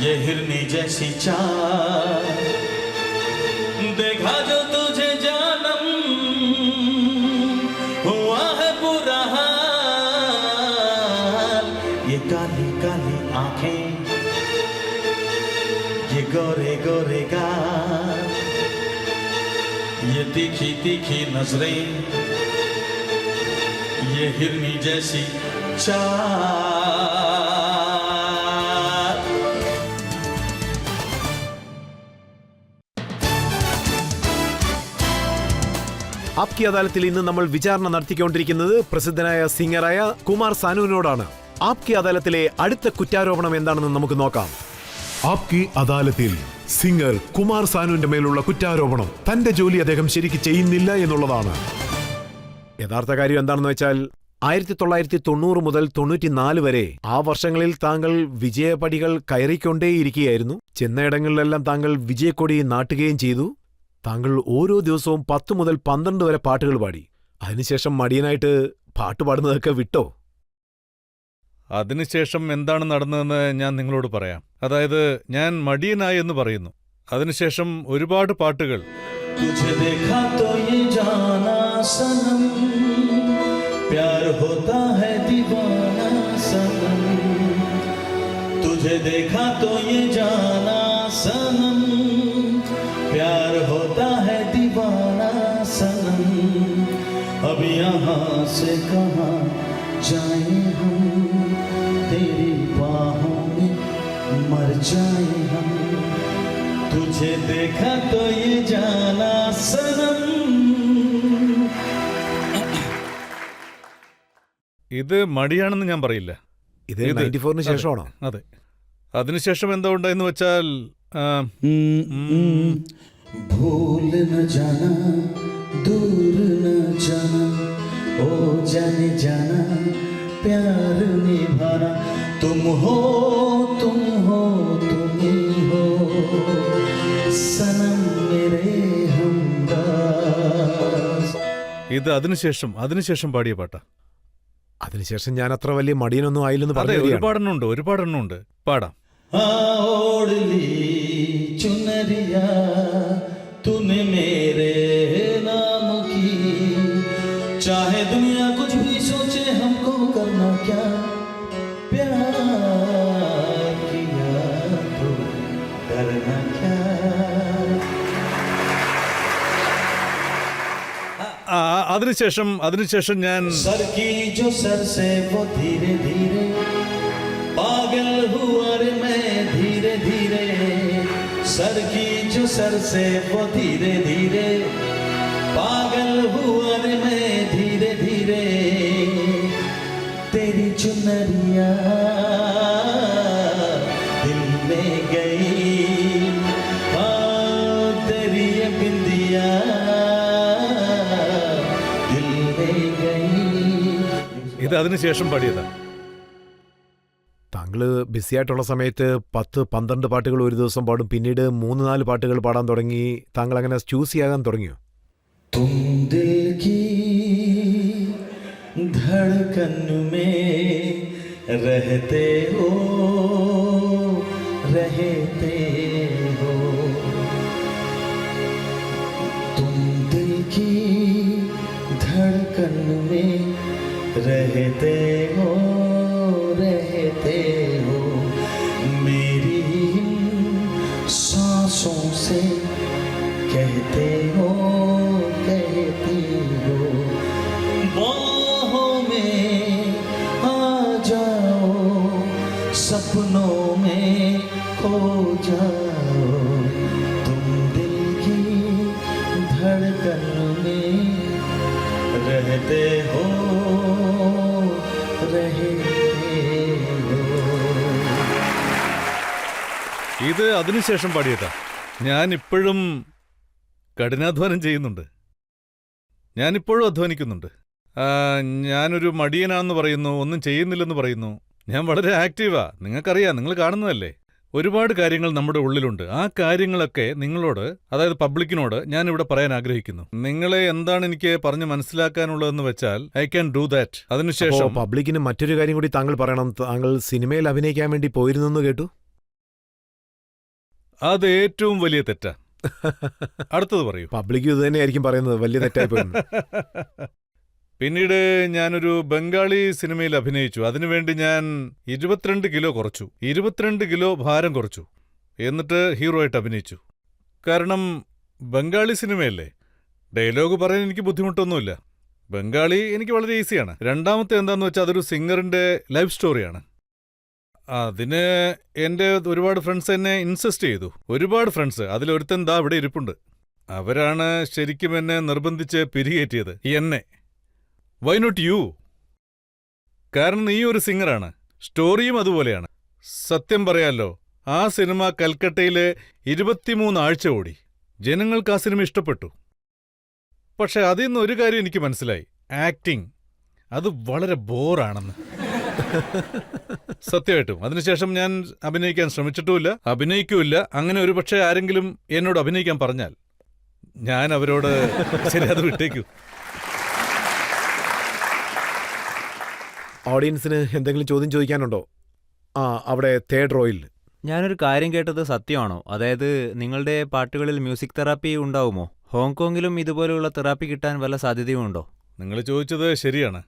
ये हिरनी जैसी चाल देखा जो तुझे जानम हुआ है बुरा हाल ये काली काली आंखें ये गोरे गोरे गाल ये तीखी तीखी नजरें ये हिरनी जैसी चाल. ആപ്കി അദാലത്തിൽ ഇന്ന് നമ്മൾ വിചാരണ നടത്തിക്കൊണ്ടിരിക്കുന്നത് പ്രസിദ്ധനായ സിംഗറായ കുമാർ സാനുവിനോടാണ്. ആപ്കി അദാലത്തിലെ അടുത്ത കുറ്റാരോപണം എന്താണെന്ന് നമുക്ക് നോക്കാം. ആപ്കി അദാലത്തിൽ സിംഗർ കുമാർ സാനുവിന്റെ മേലുള്ള കുറ്റാരോപണം തന്റെ ജോലി അദ്ദേഹം ശരിക്ക് ചെയ്യുന്നില്ല എന്നുള്ളതാണ്. യഥാർത്ഥ കാര്യം എന്താണെന്ന് വെച്ചാൽ 1990 മുതൽ 94 വരെ ആ വർഷങ്ങളിൽ താങ്കൾ വിജയപടികൾ കയറിക്കൊണ്ടേയിരിക്കുകയായിരുന്നു. ചെന്നയിടങ്ങളിലെല്ലാം താങ്കൾ വിജയക്കൊടി നാട്ടുകയും ചെയ്തു. താങ്കൾ ഓരോ ദിവസവും 10 മുതൽ 12 വരെ പാട്ടുകൾ പാടി. അതിനുശേഷം മടിയനായിട്ട് പാട്ട് പാടുന്നതൊക്കെ വിട്ടോ? അതിനുശേഷം എന്താണ് നടന്നതെന്ന് ഞാൻ നിങ്ങളോട് പറയാം. അതായത് ഞാൻ മടിയനായി എന്ന് പറയുന്നു. അതിനുശേഷം ഒരുപാട് പാട്ടുകൾ. तुझे देखा तो ये जाना सनम प्यार होता है दीवाना सनम तुझे देखा तो ये जाना सनम प्यार होता है दीवाना सनम अब यहाँ से कहाँ जाए हम, तेरी बाहों में मर जाए हम, तुझे देखा तो ये जाना सनम. ഇത് മടിയാണെന്ന് ഞാൻ പറയില്ല. ഇത് ഇത് 94-ന് ശേഷമാണോ? അതെ. അതിനുശേഷം എന്താ ഉണ്ടായെന്ന് വെച്ചാൽ भूल न जाना, दूर न जाना, ओ जाने जाना, प्यार निभाना, तुम हो तुम ही हो, सनम मेरे हमदर्द. ഇത് അതിനുശേഷം പാടിയ പാട്ടാ. അതിനുശേഷം ഞാൻ അത്ര വലിയ മടിയനൊന്നും ആയില്ലെന്ന് അതെ, പറഞ്ഞു. ഒരുപാടെണ്ണമുണ്ട്. പാടാം. ओढ़ ली चुनरिया तूने मेरे नाम की, चाहे दुनिया कुछ भी सोचे हमको करना क्या, प्यार किया तो करना क्या. അതിനുശേഷം ഞാൻ सर की जो सर से वो धीरे धीरे पागल हुआ रे मैं धीरे धीरे, सर की जो सर से वो धीरे धीरे पागल हुआ रे मैं धीरे धीरे, तेरी चुनरिया दिल में गई, तेरी ये बिंदिया दिल में गई. ഇത് അതിനുശേഷം പാടിയതാ. താങ്കള് ബിസി ആയിട്ടുള്ള സമയത്ത് 10-12 പാട്ടുകൾ ഒരു ദിവസം പാടും, പിന്നീട് 3-4 പാട്ടുകൾ പാടാൻ തുടങ്ങി. താങ്കൾ അങ്ങനെ ചൂസ് ചെയ്യാൻ തുടങ്ങിയോ? तुम दिल की धड़कन में रहते हो, तुम दिल की धड़कन में रहते हो, मेरी सांसों से कहते हो, बाहों में आ जाओ, सपनों में खो जाओ, तुम दिल की धड़कन में रहते हो. ഇത് അതിനുശേഷം പാടിയതാ. ഞാൻ ഇപ്പോഴും കഠിനാധ്വാനം ചെയ്യുന്നുണ്ട്. ഞാനിപ്പോഴും അധ്വാനിക്കുന്നുണ്ട്. ഞാനൊരു മടിയനാന്ന് പറയുന്നു, ഒന്നും ചെയ്യുന്നില്ലെന്ന് പറയുന്നു. ഞാൻ വളരെ ആക്റ്റീവാ. നിങ്ങൾക്കറിയാം, നിങ്ങൾ കാണുന്നതല്ലേ. ഒരുപാട് കാര്യങ്ങൾ നമ്മുടെ ഉള്ളിലുണ്ട്. ആ കാര്യങ്ങളൊക്കെ നിങ്ങളോട്, അതായത് പബ്ലിക്കിനോട് ഞാനിവിടെ പറയാൻ ആഗ്രഹിക്കുന്നു. നിങ്ങളെ എന്താണ് എനിക്ക് പറഞ്ഞ് മനസ്സിലാക്കാനുള്ളതെന്ന് വെച്ചാൽ ഐ ക്യാൻ ഡു ദാറ്റ്. അതിനുശേഷം പബ്ലിക്കിന് മറ്റൊരു കാര്യം കൂടി താങ്കൾ പറയണം. താങ്കൾ സിനിമയിൽ അഭിനയിക്കാൻ വേണ്ടി പോയിരുന്നെന്ന് കേട്ടു. അത് ഏറ്റവും വലിയ തെറ്റാ. അടുത്തത് പറയൂ. പബ്ലിക്കും ഇത് തന്നെയായിരിക്കും പറയുന്നത്, വലിയ തെറ്റായി പോയിരുന്നു. പിന്നീട് ഞാനൊരു ബംഗാളി സിനിമയിൽ അഭിനയിച്ചു. അതിനുവേണ്ടി ഞാൻ 22 കിലോ കുറച്ചു. 22 കിലോ ഭാരം കുറച്ചു. എന്നിട്ട് ഹീറോ ആയിട്ട് അഭിനയിച്ചു. കാരണം ബംഗാളി സിനിമയല്ലേ, ഡയലോഗ് പറയാൻ എനിക്ക് ബുദ്ധിമുട്ടൊന്നുമില്ല. ബംഗാളി എനിക്ക് വളരെ ഈസിയാണ്. രണ്ടാമത്തെ എന്താന്ന് വെച്ചാൽ അതൊരു സിംഗറിന്റെ ലൈഫ് സ്റ്റോറിയാണ്. അതിന് എൻ്റെ ഒരുപാട് ഫ്രണ്ട്സ് എന്നെ ഇൻസിസ്റ്റ് ചെയ്തു. ഒരുപാട് ഫ്രണ്ട്സ്. അതിലൊരുത്തൻ ദാ ഇവിടെ ഇരിപ്പുണ്ട്. അവരാണ് ശരിക്കും എന്നെ നിർബന്ധിച്ച് പിരികേറ്റിയത്. എന്നെ. Why not you? കാരണം നീ ഒരു സിംഗറാണ്. സ്റ്റോറിയും അതുപോലെയാണ്. സത്യം പറയാലോ, ആ സിനിമ കൽക്കട്ടയിലെ 23 ആഴ്ച ഓടി. ജനങ്ങൾക്ക് ആ സിനിമ ഇഷ്ടപ്പെട്ടു. പക്ഷെ അതിൽ നിന്ന് ഒരു കാര്യം എനിക്ക് മനസ്സിലായി, ആക്ടിങ് അത് വളരെ ബോറാണെന്ന്. സത്യമായിട്ടും. അതിനുശേഷം ഞാൻ അഭിനയിക്കാൻ ശ്രമിച്ചിട്ടുമില്ല, അഭിനയിക്കൂല്ല. അങ്ങനെ ഒരുപക്ഷെ ആരെങ്കിലും എന്നോട് അഭിനയിക്കാൻ പറഞ്ഞാൽ ഞാൻ അവരോട് ശരി, അത് വിട്ടേക്കൂ. ഓഡിയൻസിന് എന്തെങ്കിലും ചോദ്യം ചോദിക്കാനുണ്ടോ? അവിടെ തേർഡ് റോയിൽ ഞാനൊരു കാര്യം കേട്ടത് സത്യമാണോ? അതായത് നിങ്ങളുടെ പാട്ടുകളിൽ മ്യൂസിക് തെറാപ്പി ഉണ്ടാവുമോ? ഹോങ്കോങ്ങിലും ഇതുപോലെയുള്ള തെറാപ്പി കിട്ടാൻ വല്ല സാധ്യതയുമുണ്ടോ? നിങ്ങൾ ചോദിച്ചത് ശരിയാണ്.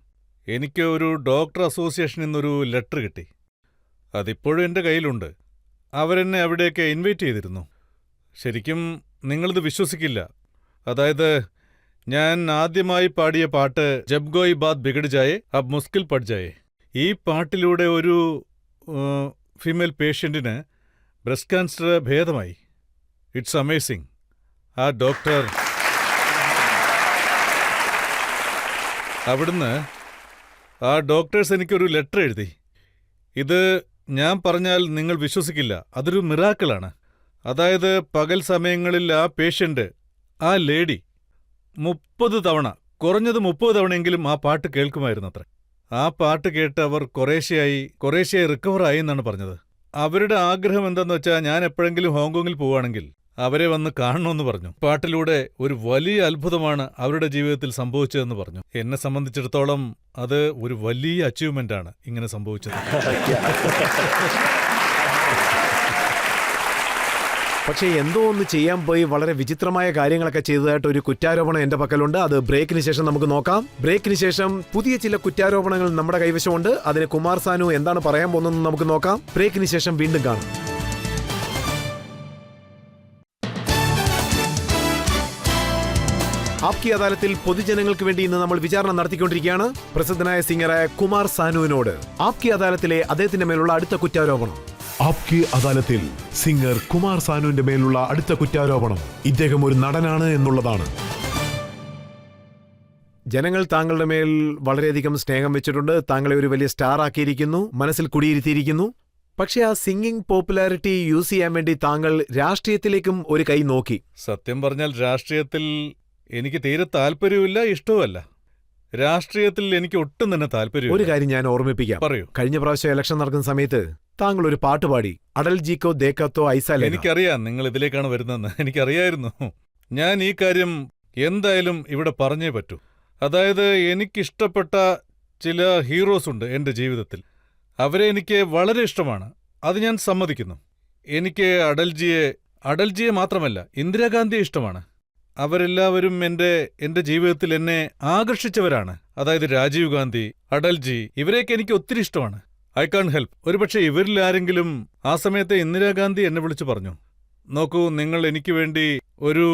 എനിക്ക് ഒരു ഡോക്ടർ അസോസിയേഷനിൽ നിന്നൊരു ലെറ്റർ കിട്ടി. അതിപ്പോഴും എൻ്റെ കയ്യിലുണ്ട്. അവരെന്നെ അവിടെയൊക്കെ ഇൻവൈറ്റ് ചെയ്തിരുന്നു. ശരിക്കും നിങ്ങളിത് വിശ്വസിക്കില്ല. അതായത് ഞാൻ ആദ്യമായി പാടിയ പാട്ട് ജബ് ഗോയി ബാത് ബിഗഡ് ജായേ അബ് മുസ്കിൽ പട് ജായേ. ഈ പാട്ടിലൂടെ ഒരു ഫീമെയിൽ പേഷ്യന്റിന് ബ്രസ്റ്റ് ക്യാൻസർ ഭേദമായി. It's amazing. ആ ഡോക്ടർ അവിടുന്ന് ആ ഡോക്ടേഴ്സ് എനിക്കൊരു ലെറ്റർ എഴുതി. ഇത് ഞാൻ പറഞ്ഞാൽ നിങ്ങൾ വിശ്വസിക്കില്ല, അതൊരു മിറാക്കിളാണ്. അതായത് പകൽ സമയങ്ങളിൽ ആ പേഷ്യൻ്റ്, ആ ലേഡി 30 തവണ, കുറഞ്ഞത് 30 തവണയെങ്കിലും ആ പാട്ട് കേൾക്കുമായിരുന്നത്രേ. ആ പാട്ട് കേട്ട് അവർ കുറേശ്ശെയായി റിക്കവറായി എന്നാണ് പറഞ്ഞത്. അവരുടെ ആഗ്രഹം എന്താന്ന് വെച്ചാൽ ഞാൻ എപ്പോഴെങ്കിലും ഹോങ്കോങ്ങിൽ പോവുകയാണെങ്കിൽ അവരെ വന്ന് കാണണമെന്ന് പറഞ്ഞു. പാട്ടിലൂടെ ഒരു വലിയ അത്ഭുതമാണ് അവരുടെ ജീവിതത്തിൽ സംഭവിച്ചതെന്ന് പറഞ്ഞു. എന്നെ സംബന്ധിച്ചിടത്തോളം അത് ഒരു വലിയ അച്ചീവ്മെന്റാണ് ഇങ്ങനെ സംഭവിച്ചത്. പക്ഷേ എന്തോ ഒന്ന് ചെയ്യാൻ പോയി വളരെ വിചിത്രമായ കാര്യങ്ങളൊക്കെ ചെയ്തതായിട്ട് ഒരു കുറ്റാരോപണം എന്റെ പക്കലുണ്ട്. അത് ബ്രേക്കിന് ശേഷം നമുക്ക് നോക്കാം. ബ്രേക്കിന് ശേഷം പുതിയ ചില കുറ്റാരോപണങ്ങൾ നമ്മുടെ കൈവശമുണ്ട്. അതിന് കുമാർ സാനു എന്താണ് പറയാൻ പോകുന്നതെന്ന് നമുക്ക് നോക്കാം. ബ്രേക്കിന് ശേഷം വീണ്ടും കാണാം. ആപ്കി അദാലത്തിൽ പൊതുജനങ്ങൾക്ക് വേണ്ടി ഇന്ന് നമ്മൾ വിചാരണ നടത്തിക്കൊണ്ടിരിക്കുകയാണ് പ്രസിദ്ധനായ സിംഗറായ കുമാർ സാനുവിനോട്. ആപ്കി അദാലത്തിലെ അദ്ദേഹത്തിന്റെ മേലുള്ള അടുത്ത കുറ്റാരോപണം. ആപ്കി അദാലത്തിൽ സിംഗർ കുമാർ സാനുവിന്റെ മേലുള്ള അടുത്ത കുറ്റാരോപണം ഇദ്ദേഹം ഒരു നടനാണ് എന്നുള്ളതാണ്. ജനങ്ങൾ താങ്കളുടെ മേൽ വളരെയധികം സ്നേഹം വെച്ചിട്ടുണ്ട്. താങ്കളെ ഒരു വലിയ സ്റ്റാർ ആക്കിയിരിക്കുന്നു, മനസ്സിൽ കുടിയിരുത്തിയിരിക്കുന്നു. പക്ഷേ ആ സിംഗിങ് പോപ്പുലാരിറ്റി യൂസ് ചെയ്യാൻ വേണ്ടി താങ്കൾ രാഷ്ട്രീയത്തിലേക്കും ഒരു കൈ നോക്കി. സത്യം പറഞ്ഞാൽ രാഷ്ട്രീയത്തിൽ എനിക്ക് തീരെ താല്പര്യവുമില്ല, ഇഷ്ടവുമല്ല. രാഷ്ട്രീയത്തിൽ എനിക്ക് ഒട്ടും തന്നെ താല്പര്യം. ഒരു കാര്യം ഞാൻ ഓർമ്മിപ്പിക്കാം. പറയൂ. കഴിഞ്ഞ പ്രാവശ്യം ഇലക്ഷൻ നടക്കുന്ന സമയത്ത് താങ്കൾ ഒരു പാട്ട് പാടി, അടൽജിക്കോ ദേക്കത്തോ ഐസാ ലേന. എനിക്കറിയാം നിങ്ങൾ ഇതിലേക്കാണ് വരുന്നതെന്ന്. എനിക്കറിയായിരുന്നു. ഞാൻ ഈ കാര്യം എന്തായാലും ഇവിടെ പറഞ്ഞേ പറ്റൂ. അതായത് എനിക്കിഷ്ടപ്പെട്ട ചില ഹീറോസ് ഉണ്ട് എൻ്റെ ജീവിതത്തിൽ. അവരെ എനിക്ക് വളരെ ഇഷ്ടമാണ്. അത് ഞാൻ സമ്മതിക്കുന്നു. എനിക്ക് അടൽജിയെ മാത്രമല്ല ഇന്ദിരാഗാന്ധിയെ ഇഷ്ടമാണ്. അവരെല്ലാവരും എന്റെ ജീവിതത്തിൽ എന്നെ ആകർഷിച്ചവരാണ്. അതായത് രാജീവ് ഗാന്ധി, അടൽജി, ഇവരെയൊക്കെ എനിക്ക് ഒത്തിരി ഇഷ്ടമാണ്. I can help. ഒരുപക്ഷെ ഇവരിൽ ആരെങ്കിലും ആ സമയത്ത് ഇന്ദിരാഗാന്ധി എന്നെ വിളിച്ചു പറഞ്ഞു, നോക്കൂ നിങ്ങൾ എനിക്ക് വേണ്ടി ഒരു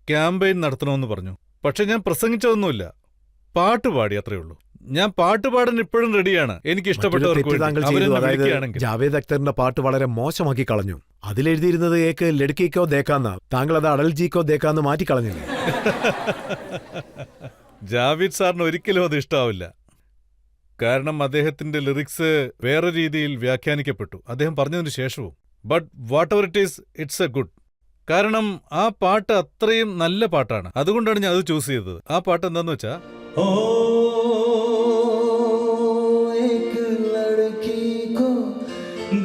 ക്യാമ്പയിൻ നടത്തണമെന്ന് പറഞ്ഞു. പക്ഷെ ഞാൻ പ്രസംഗിച്ചതൊന്നുമില്ല, പാട്ടുപാടി, അത്രേ ഉള്ളൂ. ഞാൻ പാട്ടുപാടാൻ ഇപ്പോഴും റെഡിയാണ്. എനിക്ക് ഇഷ്ടപ്പെട്ടവർക്ക് വേണ്ടി. ജാവേദ് അക്തറിന്റെ പാട്ട് വളരെ മോശമാക്കി കളഞ്ഞു. അതിലെഴുതിയിരുന്നത് ഏക്ക് ലഡ്കിക്കോ ദേക്കാന്ന. താങ്കൾ അത് അടൽജിക്കോ ദേക്കാന്ന് മാറ്റിക്കളഞ്ഞില്ലേ? ജാവേദ് സാറിന് ഒരിക്കലും അത് ഇഷ്ടാവില്ല. കാരണം അദ്ദേഹത്തിന്റെ ലിറിക്സ് വേറെ രീതിയിൽ വ്യാഖ്യാനിക്കപ്പെട്ടു അദ്ദേഹം പറഞ്ഞതിന് ശേഷവും. But what ever it is, it's A good. കാരണം ആ പാട്ട് അത്രയും നല്ല പാട്ടാണ്. അതുകൊണ്ടാണ് ഞാൻ അത് ചൂസ് ചെയ്തത്. ആ പാട്ട് എന്താന്ന് വെച്ചാ, ओ एक लड़की को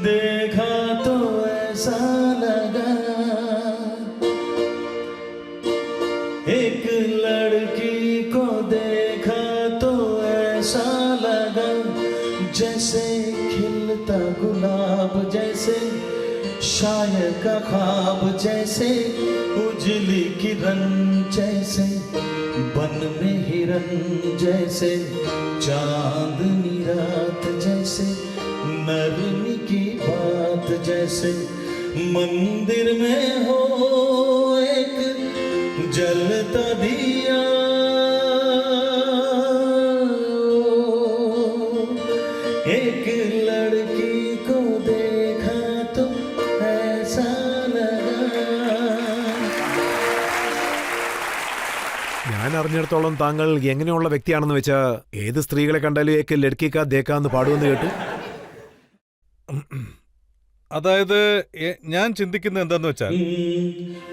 देखा तो ऐसा लगा, एक लड़की को देखा तो ऐसा लगा, जैसे खिलता गुलाब, जैसे शायर का ख्वाब, जैसे उजली किरण, जैसे बन में हिरन, जैसे चांदनी रात, जैसे नरमी की बात, जैसे मंदिर में हो एक जलता दिया, एक लड़की को देखा तो ऐसा लगा. ഞാൻ അറിഞ്ഞിടത്തോളം താങ്കൾ എങ്ങനെയുള്ള വ്യക്തിയാണെന്ന് വെച്ചാ ഏത് സ്ത്രീകളെ കണ്ടാലും ഏക്ക് ലഡ്കിക്ക ദേക്കാന്ന് പാടുമെന്ന് കേട്ടു. അതായത് ഞാൻ ചിന്തിക്കുന്നത് എന്താന്ന് വെച്ചാൽ,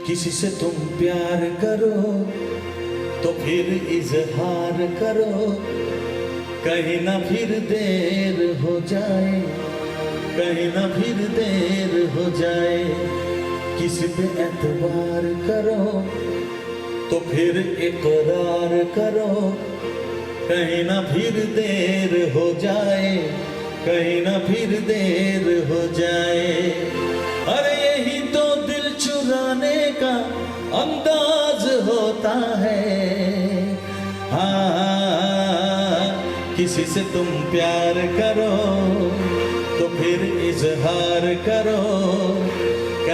किसी से तुम प्यार करो तो फिर इजहार करो, कहीं ना फिर देर हो जाए, कहीं ना फिर देर हो जाए, किसी पे एतबार करो तो फिर इकरार करो, कहीं ना फिर देर हो जाए, कहीं ना फिर देर हो जाए. अरे यही तो दिल चुराने का अंदाज होता है. हाँ, किसी से तुम प्यार करो तो फिर इजहार करो,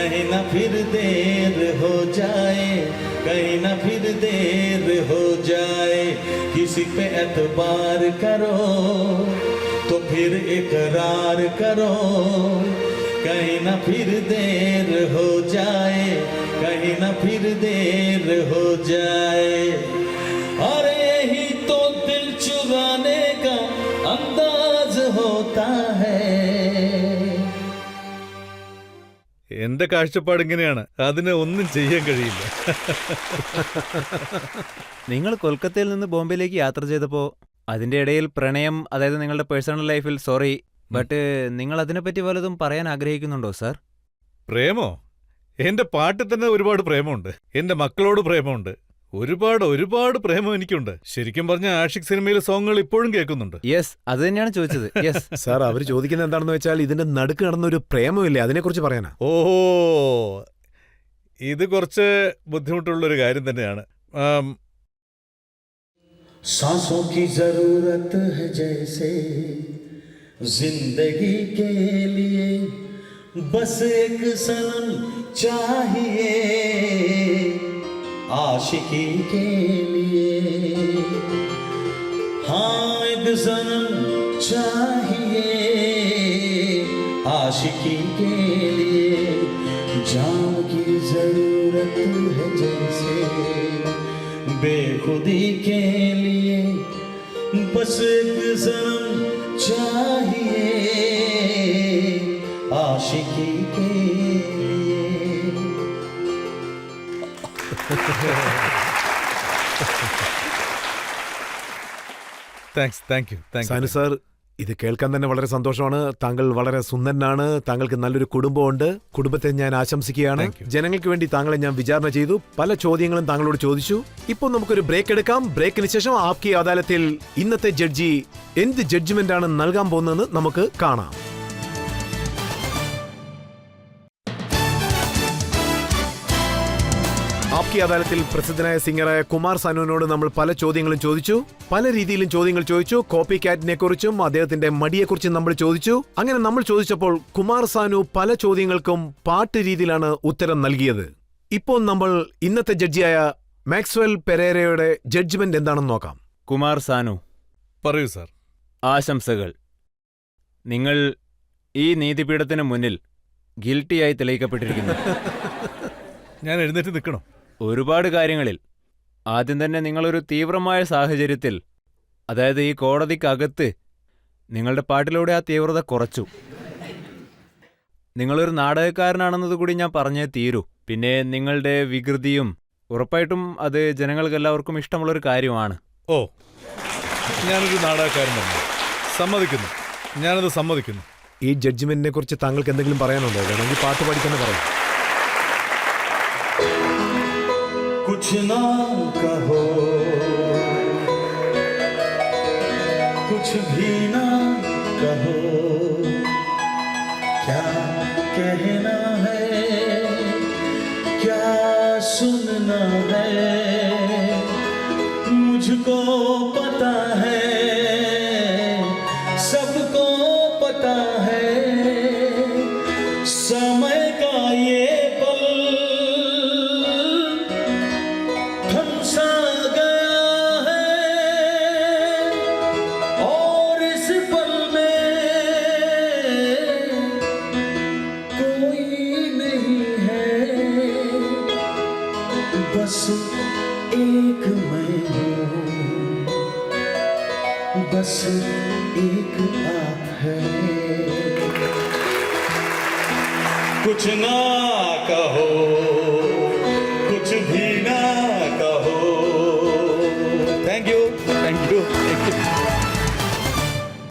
कहीं ना फिर देर हो जाए, कहीं ना फिर देर हो जाए, किसी पे एतबार करो तो फिर इकरार करो, कहीं ना फिर देर हो जाए, कहीं ना फिर देर हो जाए, और यही तो दिल चुराने का अंदाज होता है. എന്റെ കാഴ്ചപ്പാട് ഇങ്ങനെയാണ്, അതിന് ഒന്നും ചെയ്യാൻ കഴിയില്ല. നിങ്ങൾ കൊൽക്കത്തയിൽ നിന്ന് ബോംബെയിലേക്ക് യാത്ര ചെയ്തപ്പോൾ അതിന്റെ ഇടയിൽ പ്രണയം, അതായത് നിങ്ങളുടെ പേഴ്സണൽ ലൈഫിൽ, സോറി, ബട്ട് നിങ്ങൾ അതിനെപ്പറ്റി വല്ലതും പറയാൻ ആഗ്രഹിക്കുന്നുണ്ടോ സാർ? പ്രേമോ? എന്റെ പാട്ടിൽ തന്നെ ഒരുപാട് പ്രേമമുണ്ട്. എന്റെ മക്കളോട് പ്രേമമുണ്ട്. ഒരുപാട് പ്രേമം എനിക്കുണ്ട്. ശരിക്കും പറഞ്ഞ ആഷിക് സിനിമയിലെ സോങ്ങുകൾ ഇപ്പോഴും കേൾക്കുന്നുണ്ട്. യെസ്, അത് തന്നെയാണ് ചോദിച്ചത്. യെസ് സാർ, അവർ ചോദിക്കുന്നത് എന്താണെന്ന് വെച്ചാൽ ഇതിന്റെ നടുക്ക് നടന്നൊരു പ്രേമമില്ലേ, അതിനെക്കുറിച്ച് പറയാനാ. ഓ, ഇത് കുറച്ച് ബുദ്ധിമുട്ടുള്ളൊരു കാര്യം തന്നെയാണ്. सांसों की जरूरत है जैसे जिंदगी के लिए, बस एक सनम चाहिए आशिकी के लिए. हाँ, एक सनम चाहिए आशिकी के लिए, जान की जरूरत है जैसे बेखुदी के लिए, बस एक सनम चाहिए आशिकी के लिए. Thank you. സാനു സാർ, ഇത് കേൾക്കാൻ തന്നെ വളരെ സന്തോഷമാണ്. താങ്കൾ വളരെ സുന്ദരനാണ്. താങ്കൾക്ക് നല്ലൊരു കുടുംബമുണ്ട്. കുടുംബത്തെ ഞാൻ ആശംസിക്കുകയാണ്. Thank you. ജനങ്ങൾക്ക് വേണ്ടി താങ്കളെ ഞാൻ വിചാരണ ചെയ്തു. പല ചോദ്യങ്ങളും താങ്കളോട് ചോദിച്ചു. ഇപ്പോൾ നമുക്കൊരു ബ്രേക്ക് എടുക്കാം. ബ്രേക്കിന് ശേഷം ആപ്കി അദാലത്തിൽ ഇന്നത്തെ ജഡ്ജി എന്ത് ജഡ്ജ്മെന്റ് ആണ് നൽകാൻ പോകുന്നതെന്ന് നമുക്ക് കാണാം. ആപ്കി അദാലത്തിൽ പ്രസിദ്ധനായ സിംഗറായ കുമാർ സാനുവിനോട് നമ്മൾ പല ചോദ്യങ്ങളും ചോദിച്ചു. പല രീതിയിലും ചോദ്യങ്ങൾ ചോദിച്ചു. കോപ്പി കാറ്റിനെ കുറിച്ചും അദ്ദേഹത്തിന്റെ മടിയെക്കുറിച്ചും നമ്മൾ ചോദിച്ചു. അങ്ങനെ നമ്മൾ ചോദിച്ചപ്പോൾ കുമാർ സാനു പല ചോദ്യങ്ങൾക്കും പാട്ട് രീതിയിലാണ് ഉത്തരം നൽകിയത്. ഇപ്പോൾ നമ്മൾ ഇന്നത്തെ ജഡ്ജിയായ മാക്സ്വെൽ പെരേരയുടെ ജഡ്ജ്മെന്റ് എന്താണെന്ന് നോക്കാം. കുമാർ സാനു, പറയൂ സാർ. ആശംസകൾ. നിങ്ങൾ ഈ നീതിപീഠത്തിന് മുന്നിൽ ഗിൽറ്റിയായി തെളിയിക്കപ്പെട്ടിരിക്കുന്നു. ഞാൻ എഴുന്നേറ്റ് നിൽക്കണോ? ഒരുപാട് കാര്യങ്ങളിൽ. ആദ്യം തന്നെ നിങ്ങളൊരു തീവ്രമായ സാഹചര്യത്തിൽ, അതായത് ഈ കോടതിക്കകത്ത് നിങ്ങളുടെ പാട്ടിലൂടെ ആ തീവ്രത കുറച്ചു. നിങ്ങളൊരു നാടകക്കാരനാണെന്നതുകൂടി ഞാൻ പറഞ്ഞേ തീരൂ. പിന്നെ നിങ്ങളുടെ വികൃതിയും, ഉറപ്പായിട്ടും അത് ജനങ്ങൾക്കെല്ലാവർക്കും ഇഷ്ടമുള്ളൊരു കാര്യമാണ്. ഓ, ഞാനൊരു നാടകക്കാരൻ തന്നെ. സമ്മതിക്കുന്നു, ഞാനത് സമ്മതിക്കുന്നു. ഈ ജഡ്ജ്മെന്റിനെ കുറിച്ച് താങ്കൾക്ക് എന്തെങ്കിലും പറയാനുണ്ടോ? വേണമെങ്കിൽ പാട്ട് പാടിക്കാൻ പറയാം. कुछ ना कहो, कुछ भी ना कहो, क्या कहना है, क्या सुनना है, मुझको पता है, सबको पता है, समय का ये पल थमसा गया है, और इस पल में कोई नहीं है, बस एक मैं हूँ, बस एक आप है. कुछ ना कहो,